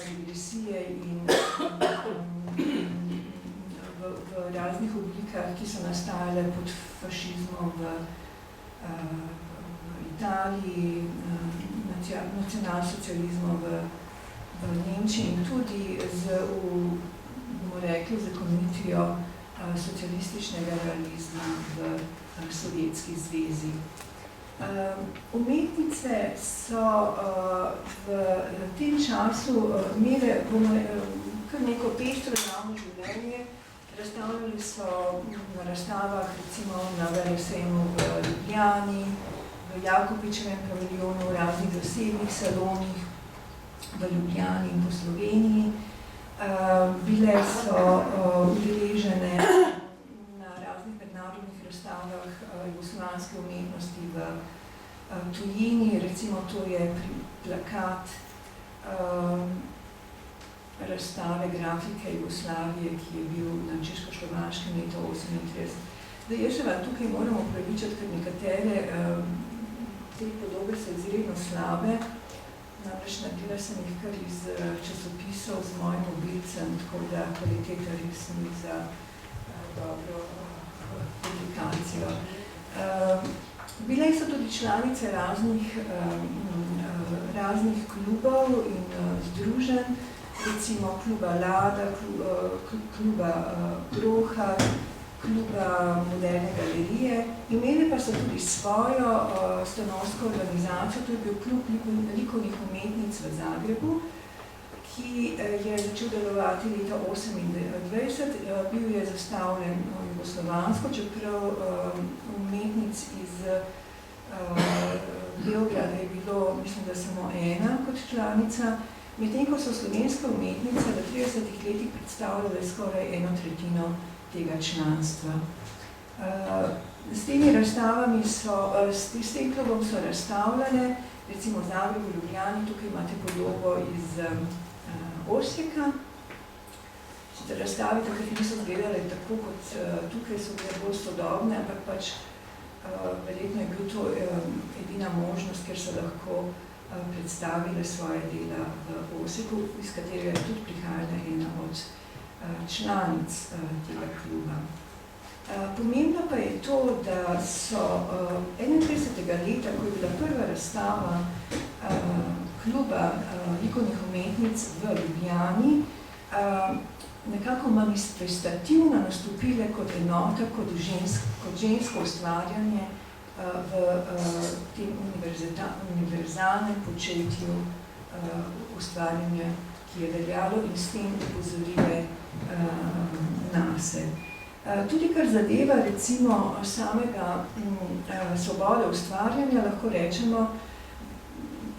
regresije in v raznih oblikah, ki so nastajale pod fašizmom v Italiji, nacionalsocializmu v Nemčiji in tudi bomo rekli, zakonitvijo socialističnega realizma v Sovjetski zvezi. Umetnice so v tem času imele kar neko pestro javno življenje. Razstavljali so na razstavah, recimo na Velesejmu v Ljubljani, v Jakopičevem paviljonu, v raznih zasebnih salonih v Ljubljani in po Sloveniji. Bile so udeležene na raznih mednarodnih razstavah jugoslovanske umetnosti v tujini, recimo to je plakat razstave grafike Jugoslavije, ki je bil na Češko-Slovaškem leta 1938. Zdaj, jaz se vam tukaj moram opravičiti, ker nekatere te podobe so izredno slabe. Namreč naredila sem jih kar iz časopisov z mojim mobilcem, tako da kvaliteta res ni za dobro publikacijo. Bile so tudi članice raznih klubov in združenj, recimo kluba Lada, kluba Groha, kluba Moderne galerije. Imeli pa so tudi svojo stanovsko organizacijo, to je bil klub likovnih umetnic v Zagrebu, ki je začel delovati leta 1928. Bil je zastavljen jugoslovansko, čeprav umetnic iz Beograda je bilo, mislim, da samo ena kot članica. Medtem ko so slovenske umetnice v 30 letih predstavljale skoraj 1/3 tega članstva. S temi razstavami s tem klubom so razstavljale, recimo v Zagrebu, v Ljubljani, tukaj imate podobo iz Osijeka. Sicer razstave takrat niso izgledale tako, kot tukaj so bile bolj sodobne, ampak pač verjetno je bil to edina možnost, ker so lahko predstavile svoje dela v Osijeku, iz katerega je tudi prihajala ena od članic tega kluba. Pomembno pa je to, da so 31. leta, ko je bila prva razstava kluba likovnih umetnic v Ljubljani, nekako manifestativno nastopile kot enota, kot žensko ustvarjanje v tem univerzalnem početju ustvarjanja, ki je veljalo in s tem upozorile nase. Tudi kar zadeva recimo samega svobode ustvarjanja, lahko rečemo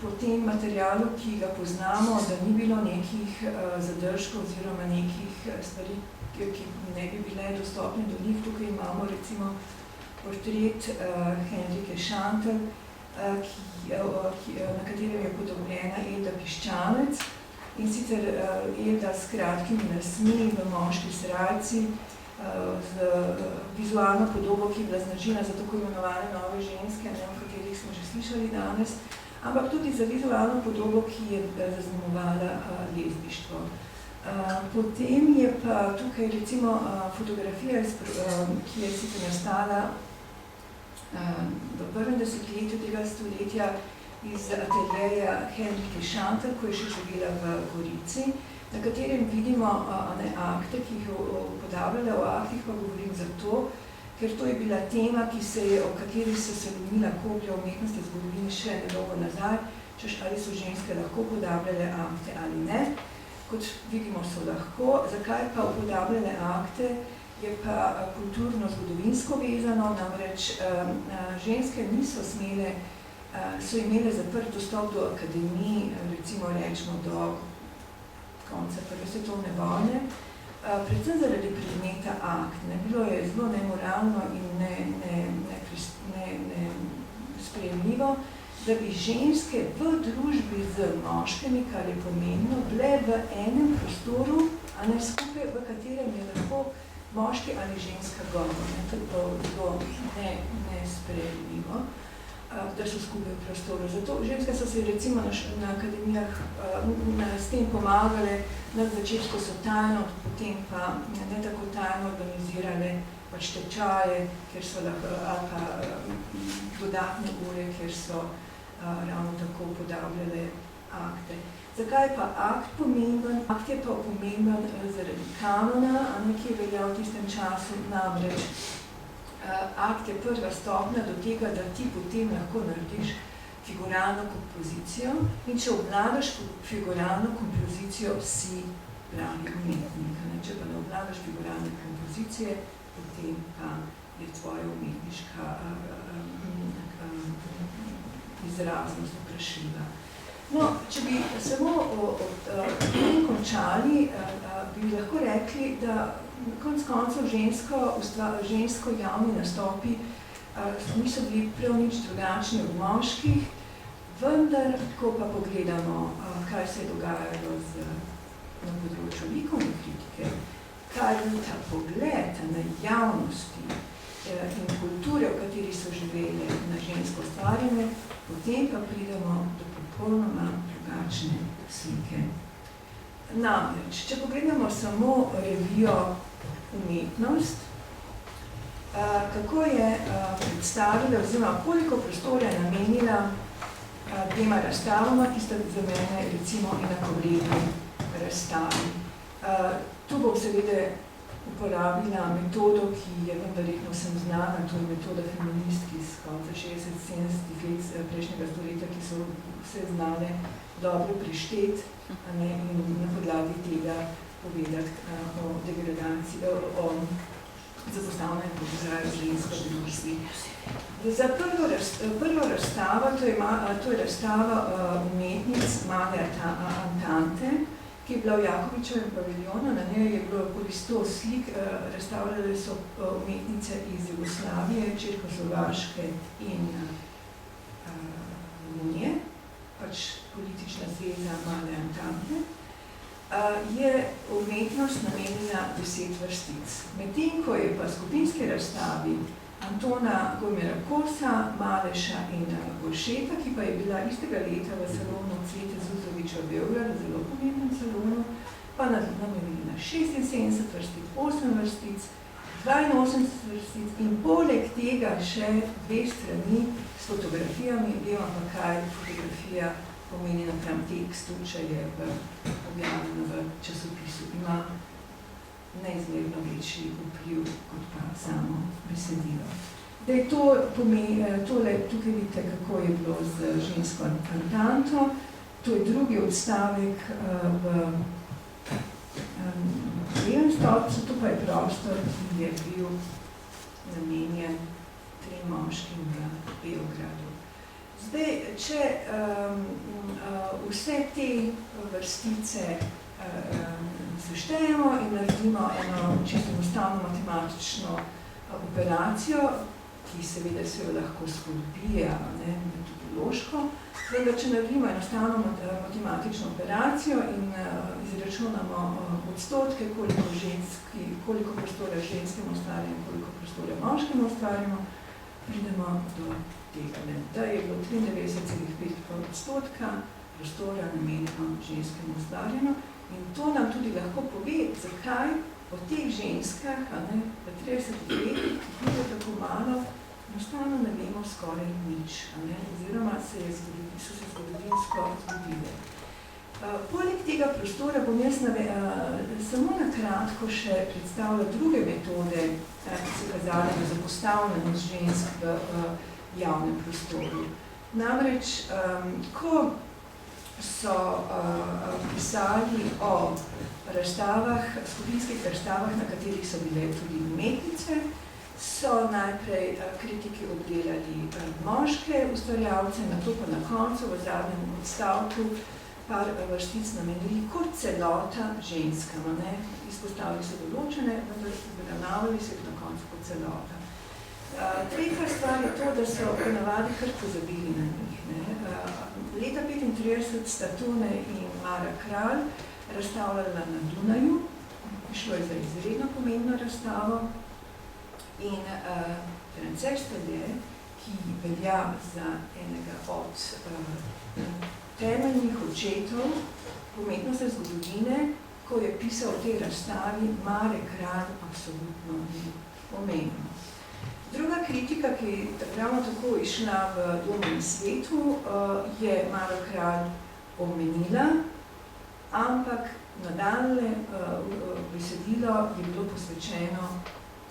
po tem materialu, ki ga poznamo, da ni bilo nekih zadržkov oziroma nekih stvari, ki ne bi bile dostopne do njih. Tukaj imamo recimo portret Henrike Šantel, na katerem je podobljena Elda Piščanec, in sicer Elda s kratkimi lasmi v moški srajci, z vizualno podobo, ki je bila značilna za tako imenovane nove ženske, o katerih smo že slišali danes, ampak tudi za vizualno podobo, ki je zaznamovala lezbištvo. Potem je pa tukaj recimo fotografija, ki je sicer nastala v prvem desetletju tega stoletja iz ateljeja Henrike Šantel, ko je še živela v Gorici, na katerem vidimo akte, ki jih je upodabljala. O aktih pa govorim zato, ker to je bila tema, o kateri so se lomila koplja umetnosti v zgodovini še nedolgo nazaj, češ ali so ženske lahko upodabljale akte ali ne. Kot vidimo, so lahko. Zakaj pa upodabljale akte, je pa kulturno-zgodovinsko vezano, namreč ženske niso smele, so imele zaprt dostop do akademij, recimo rečemo do konca Prve svetovne vojne, predvsem zaradi predmeta akt. Bilo je zelo nemoralno in nesprejemljivo, da bi ženske v družbi z moškimi, kar je pomembno, bile v enem prostoru, a ne skupaj, v katerem je lahko moški ali ženska govor. To je zelo nesprejemljivo, da so skupaj v prostoru. Zato ženske so se recimo na akademijah s tem pomagale, na začetku so tajno, potem pa ne tako tajno organizirale pač tečaje, kjer so lahko, ali pa dodatne ure, kjer so ravno tako upodabljale akte. Zakaj pa akt pomemben? Akt je pa pomemben zaradi kanona, ki je veljal v tistem času, namreč akt je prva stopnja do tega, da ti potem lahko narediš figuralno kompozicijo, in če obvladaš figuralno kompozicijo, si pravi umetnik. Če pa ne obvladaš figuralne kompozicije, potem pa je tvoja umetniška izraznost vprašljiva. No, če bi samo tem končali, bi lahko rekli, da konec koncev žensko javni nastopi niso bili prav nič drugačni od moških, vendar, ko pa pogledamo, kaj se je dogajalo na področju likovne kritike, kaj je ta pogled na javnosti in kulture, v kateri so živele na žensko ustvarjene, potem pa pridemo do popolnoma drugačne slike. Namreč, če pogledamo samo revijo Umetnost, kako je predstavila, oziroma koliko prostora je namenila dvema razstavama, ki sta za mene recimo enakovredni razstavi. Tu bom seveda uporabila metodo, ki je verjetno vsem znana, to je metoda feministki iz konca 60-70 let prejšnjega stoletja, ki so vse znale dobro prišteti in na podlagi tega povedati o degradaciji, o zapostavljanju položaja žensko družbi. Za prvo razstavo, to je razstava umetnic Margareta Antante, ki je bila v Jakovičevem paviljonu, na njej je bilo okoli 100 slik, razstavljale so umetnice iz Jugoslavije, Češkoslovaške in Romunije, pač politična zveza Male Antante, je umetnost namenila 10 vrstic. Medtem, ko je pa skupinski razstavi Antona Gojmera Kosa, Maleša in Goršeta, ki pa je bila istega leta v salonu Cvete Zuzoviča v Beogradu, zelo pomembnem salonu, pa namenila 76 vrstic, 8 vrstic, 82 vrstic in poleg tega še 2 strani s fotografijami, vemo pa kaj fotografija pomeni napram tekstu, če je objavljeno v časopisu. Ima neizmerno večji vpliv kot pa samo besedilo. Tole tukaj vidite, kako je bilo z žensko Antanto. To je drugi odstavek v levem stolpcu, to pa je prostor, ki je bil namenjen 3 moškim v Beogradu. Zdaj, če vse te vrstice seštejemo in naredimo eno čisto enostavno matematično operacijo, ki seveda se jo lahko spodbija, ne, metodološko, vendar če naredimo enostavno matematično operacijo in izračunamo odstotke, koliko prostora ženskemu ustvarjamo, koliko prostora moškemu ustvarjamo, pridemo do tega, ne, da je bilo 93,5% prostora namenjeno ženskemu ustvarjeno in to nam tudi lahko pove, zakaj o teh ženskah, ne, v 30 letih, ki je tako malo, enostavno ne vemo skoraj nič, ne, oziroma so se zgodovinsko zgodile. Poleg tega prostora bom jaz samo na kratko še predstavila druge metode, ki so kazale na zapostavljenost žensk v javnem prostoru. Namreč, ko so pisali o razstavah, skupinskih razstavah, na katerih so bile tudi umetnice, so najprej kritiki obdelali moške ustvarjalce, nato pa na koncu v zadnjem odstavku par vrstic namenili kot celota ženskam, ne? Izpostavili so določene, vendar obravnavali so jih na koncu kot celota. Tretja stvar je to, da so ponavadi kar pozabili na njih. Ne? Leta 1935 sta Tone in Mara Kralj razstavljala na Dunaju, šlo je za izredno pomembno razstavo in France Stade, ki velja za enega od temeljnih očetov umetnostne zgodovine, ko je pisal o tej razstavi, Mare Kralj absolutno ni omenil. Druga kritika, ki je ravno tako išla v Domu in svetu, je Maro Kralj omenila, ampak nadaljne besedilo je bilo posvečeno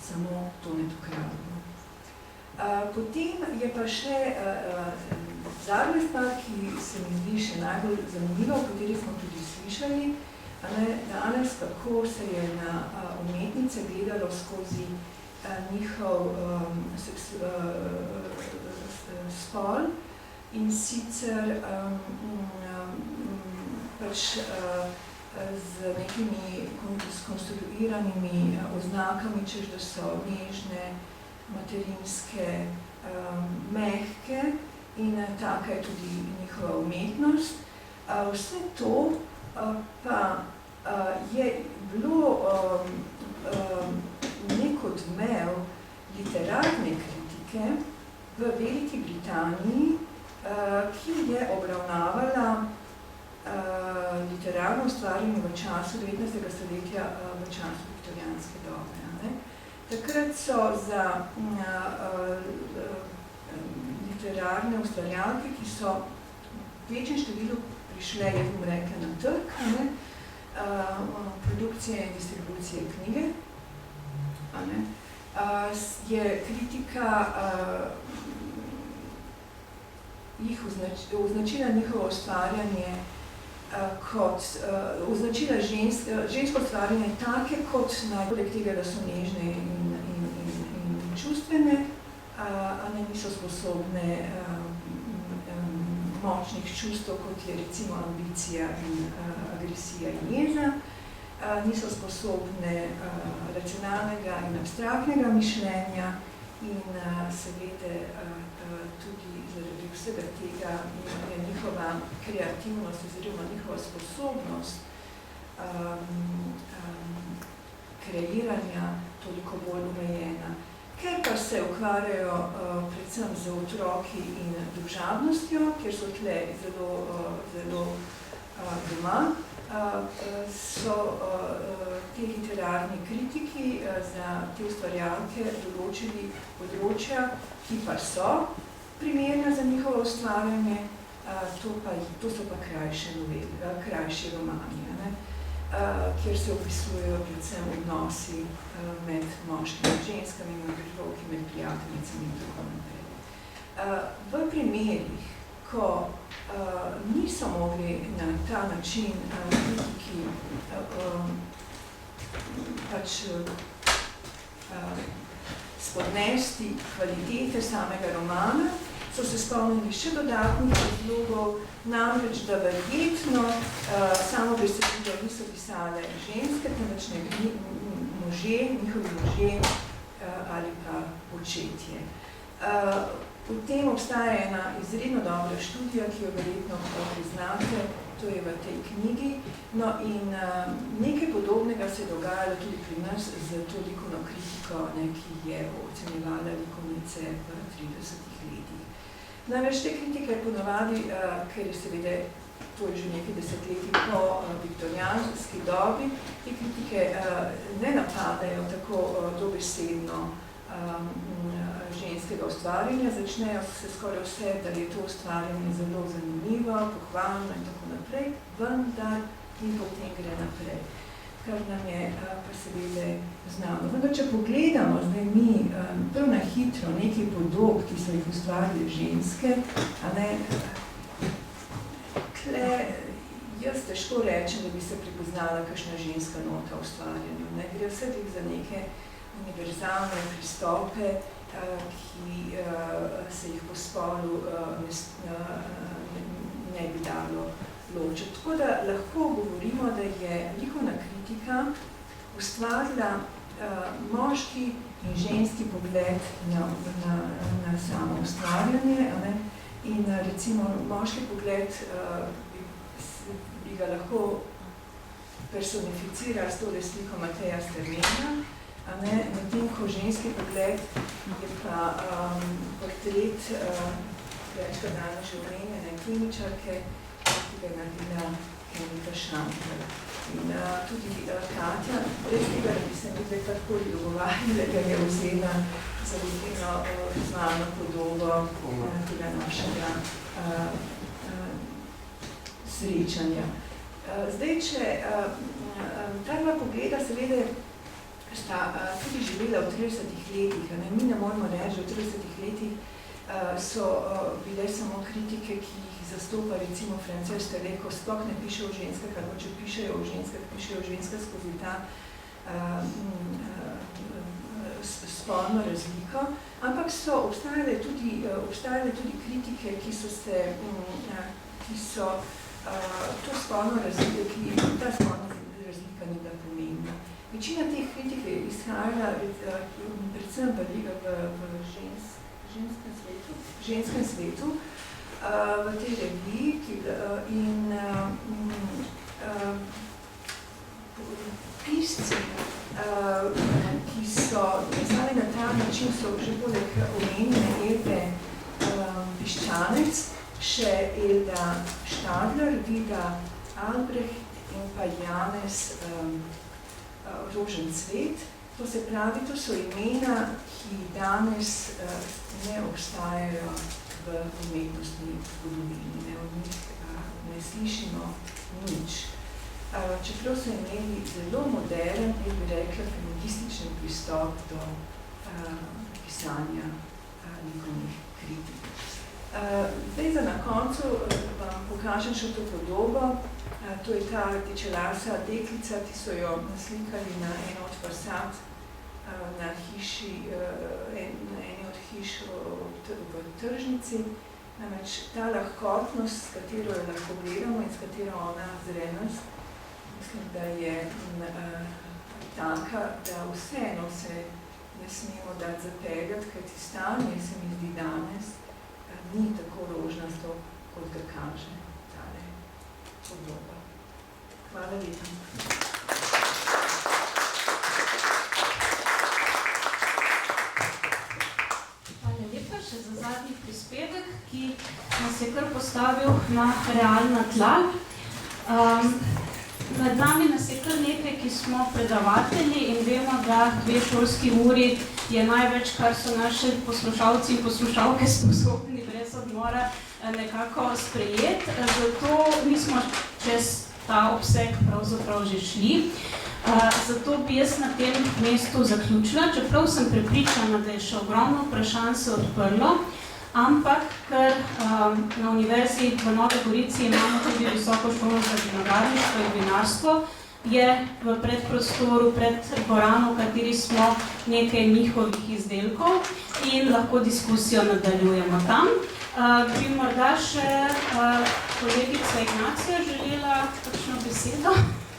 samo Tonetu Kralju. Potem je pa še zadnja stvar, ki se mi zdi še najbolj zanimiva, o kateri smo tudi slišali, danes, kako se je na umetnice gledalo skozi njihov spol in sicer pač z nekimi skonstruiranimi oznakami, češ da so nežne, materinske, mehke in taka je tudi njihova umetnost. Vse to pa je bilo nek odmev literarne kritike v Veliki Britaniji, ki je obravnavala literarno ustvarjanje v času 19. stoletja, v času viktorijanske dobe. Ne? Takrat so za literarne ustvarjalke, ki so v večjem številu prišle, jaz bom rekla, na trg, ne? Produkcije in distribucije knjige, ne? Je kritika jih označila njihovo ustvarjanje kot označila žensko ustvarjanje take kot najbolj tega, da so nežne in čustvene, a ne niso sposobne močnih čustev, kot je recimo ambicija in agresija in jeza, niso sposobne racionalnega in abstraktnega mišljenja in seveda tudi zaradi vsega tega je njihova kreativnost oziroma njihova sposobnost kreiranja toliko bolj omejena. Ker pa se ukvarjajo predvsem z otroki in družabnostjo, ker so tle zelo doma, so te literarni kritiki za te ustvarjalke določili področja, ki pa so primerna za njihovo ustvarjanje, to so pa krajše novele, krajši romani, ne? Kjer se opisujejo predvsem odnosi med moškimi in ženskami, med prijateljicami in tako naprej. V primerih, ko niso mogli na ta način kritiki pač spodnesti kvalitete samega romana, so se spomnili še dodatnih razlogov, namreč, da verjetno samo besedilo niso pisale ženske, temveč možje, njihovi možje ali pa očetje. V tem obstaja ena izredno dobra študija, ki jo verjetno priznate, to je v tej knjigi. No in nekaj podobnega se je dogajalo tudi pri nas z to likovno kritiko, ki je ocenjevala likovnice v 30 letih. Največ te kritike ponovadi, ker je seveda, to je že nekaj desetletij po viktorijanski dobi, te kritike ne napadajo tako dobesedno ženskega ustvarjanja, začnejo se skoraj vse, da je to ustvarjanje zelo zanimivo, pohvalno in tako naprej, vendar in potem gre naprej, kar nam je pa seveda znano. Vendar, če pogledamo zdaj mi prav na hitro nekaj podob, ki so jih ustvarili ženske, jaz težko rečem, da bi se prepoznala kakšna ženska nota v ustvarjanju. Gre vse za neke univerzalne pristope, ki se jih po spolu ne bi dalo ločiti. Tako da lahko govorimo, da je likovna kritika ustvarila moški in ženski pogled na samo ustvarjanje. In recimo moški pogled bi ga lahko personificirali s tole sliko Mateja Stermenja, medtem ko ženski pogled je pa portret večkrat danes že omenjene kliničarke, ki ga je naredila Monika Šantel. In tudi Katja, brez tega, da bi se mi zdaj karkoli dogovarjala, ga je vzela za vedno znano podobo tega našega srečanja. Zdaj, če ta dva pogleda seveda sta tudi živela v 30 letih. Mi ne moramo reči, v 30 letih so bile samo kritike, ki jih zastopa recimo Frances Terle, ko sploh ne piše o ženskah, ali če pišejo o ženskah, pišejo o ženskah skozi ta spolno razliko, ampak so obstajale tudi kritike, ki so to spolno razliko, ta spolna razlika ni bila pomembna. Večina teh kritik je izhajala predvsem v ženskem svetu, v tej reviji in pisci, ki so pisali na ta način, so že poleg omenjene Elde Piščanec, še Elda Štadler, Vida Albrecht in pa Janez Rožencvet. To se pravi, to so imena, ki danes ne obstajajo v umetnostni zgodovini, od njih ne slišimo nič. Čeprav so imeli zelo moderen, jaz bi rekla, feminističen pristop do pisanja likovnih kritik. Zdaj za na koncu vam pokažem še to podobo. To je ta rdečelasa deklica, ki so jo naslikali na eno od fasad na eni od hiš v tržnici. Namreč ta lahkotnost, s katero jo lahko gledamo in s katero ona zre nas, mislim, da je taka, da vseeno se ne smemo dati zapeljati, ker ti stanje se mi zdi danes ni tako rožnasto, kot ga kaže tale podoba. Hvala lepa. Hvala lepa še za zadnji prispevek, ki nas je kar postavil na realna tla. Med nami nas je kar nekaj, ki smo predavatelji in vemo, da 2 šolski uri je največ, kar so naši poslušalci in poslušalke sposobni brez odmora nekako sprejeti. Zato nismo čez ta obseg pravzaprav že šli. Zato bi jaz na tem mestu zaključila, čeprav sem prepričana, da je še ogromno vprašanj se odprlo, ampak ker na Univerzi v Novi Gorici imamo tudi visoko šolo za vinogarništvo in vinarstvo, je v predprostoru, pred dvorano, v kateri smo nekaj njihovih izdelkov in lahko diskusijo nadaljujemo tam. Bi morda še kolegica Ignacija želela kakšno besedo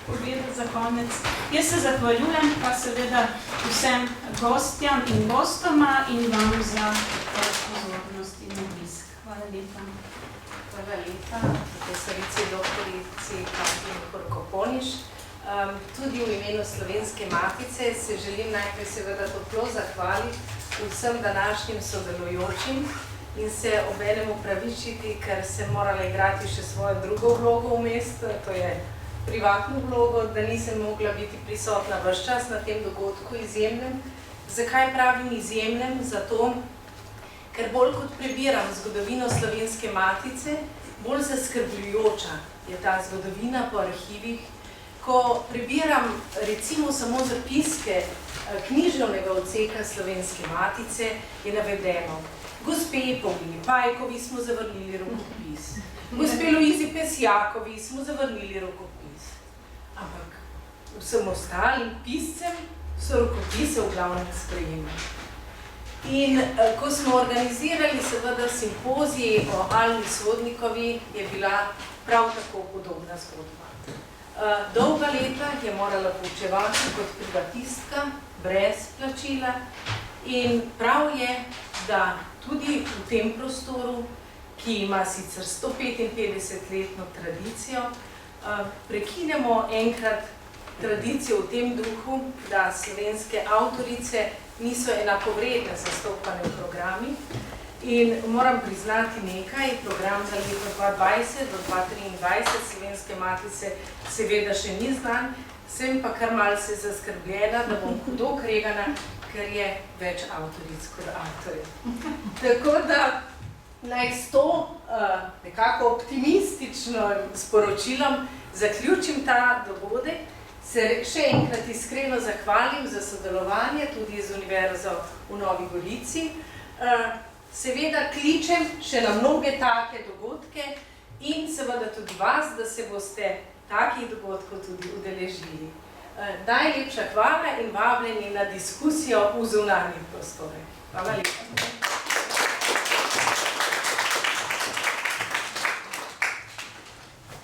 povedati za konec. Jaz se zahvaljujem pa seveda vsem gostjam in gostoma in vam za pozornost in obisk. Hvala lepa. Hvala lepa, profesorici doktorici Katrini Horko-Poniš. Tudi v imenu Slovenske matice se želim najprej seveda toplo zahvaliti vsem današnjim sodelujočim in se obenem upravičiti, ker sem morala igrati še svojo drugo vlogo vmes, to je privatno vlogo, da nisem mogla biti prisotna ves čas na tem dogodku izjemnem. Zakaj pravim izjemnem? Zato, ker bolj kot prebiram zgodovino Slovenske matice, bolj zaskrbljujoča je ta zgodovina po arhivih. Ko prebiram recimo samo zapiske književnega odseka Slovenske matice, je navedeno: gospe Pavlini Pajkovi smo zavrnili rokopis, gospe Luizi Pesjakovi smo zavrnili rokopis. Ampak vsem ostalim piscem so rokopise v glavnem sprejemali. In ko smo organizirali seveda simpozij o Almi Sodnikovi, je bila prav tako podobna zgodba. Dolga leta je morala poučevati kot privatistka, brez plačila, in prav je, da tudi v tem prostoru, ki ima sicer 155-letno tradicijo, prekinemo enkrat tradicijo v tem duhu, da slovenske avtorice niso enakovredne zastopane v programih. In moram priznati nekaj, program za leto 2020 do 2023 Slovenske matice seveda še ni znan, sem pa kar malce zaskrbljena, da bom hudo kregana, ker je več avtoric kot avtorjev. Tako da naj s to nekako optimistično sporočilom zaključim ta dogodek, se še enkrat iskreno zahvalim za sodelovanje tudi z Univerzo v Novi Gorici. Seveda kličem še na mnoge take dogodke in seveda tudi vas, da se boste takih dogodkov tudi udeležili. Najlepša hvala in vabljeni na diskusijo v zunanjih prostorih. Hvala lepa.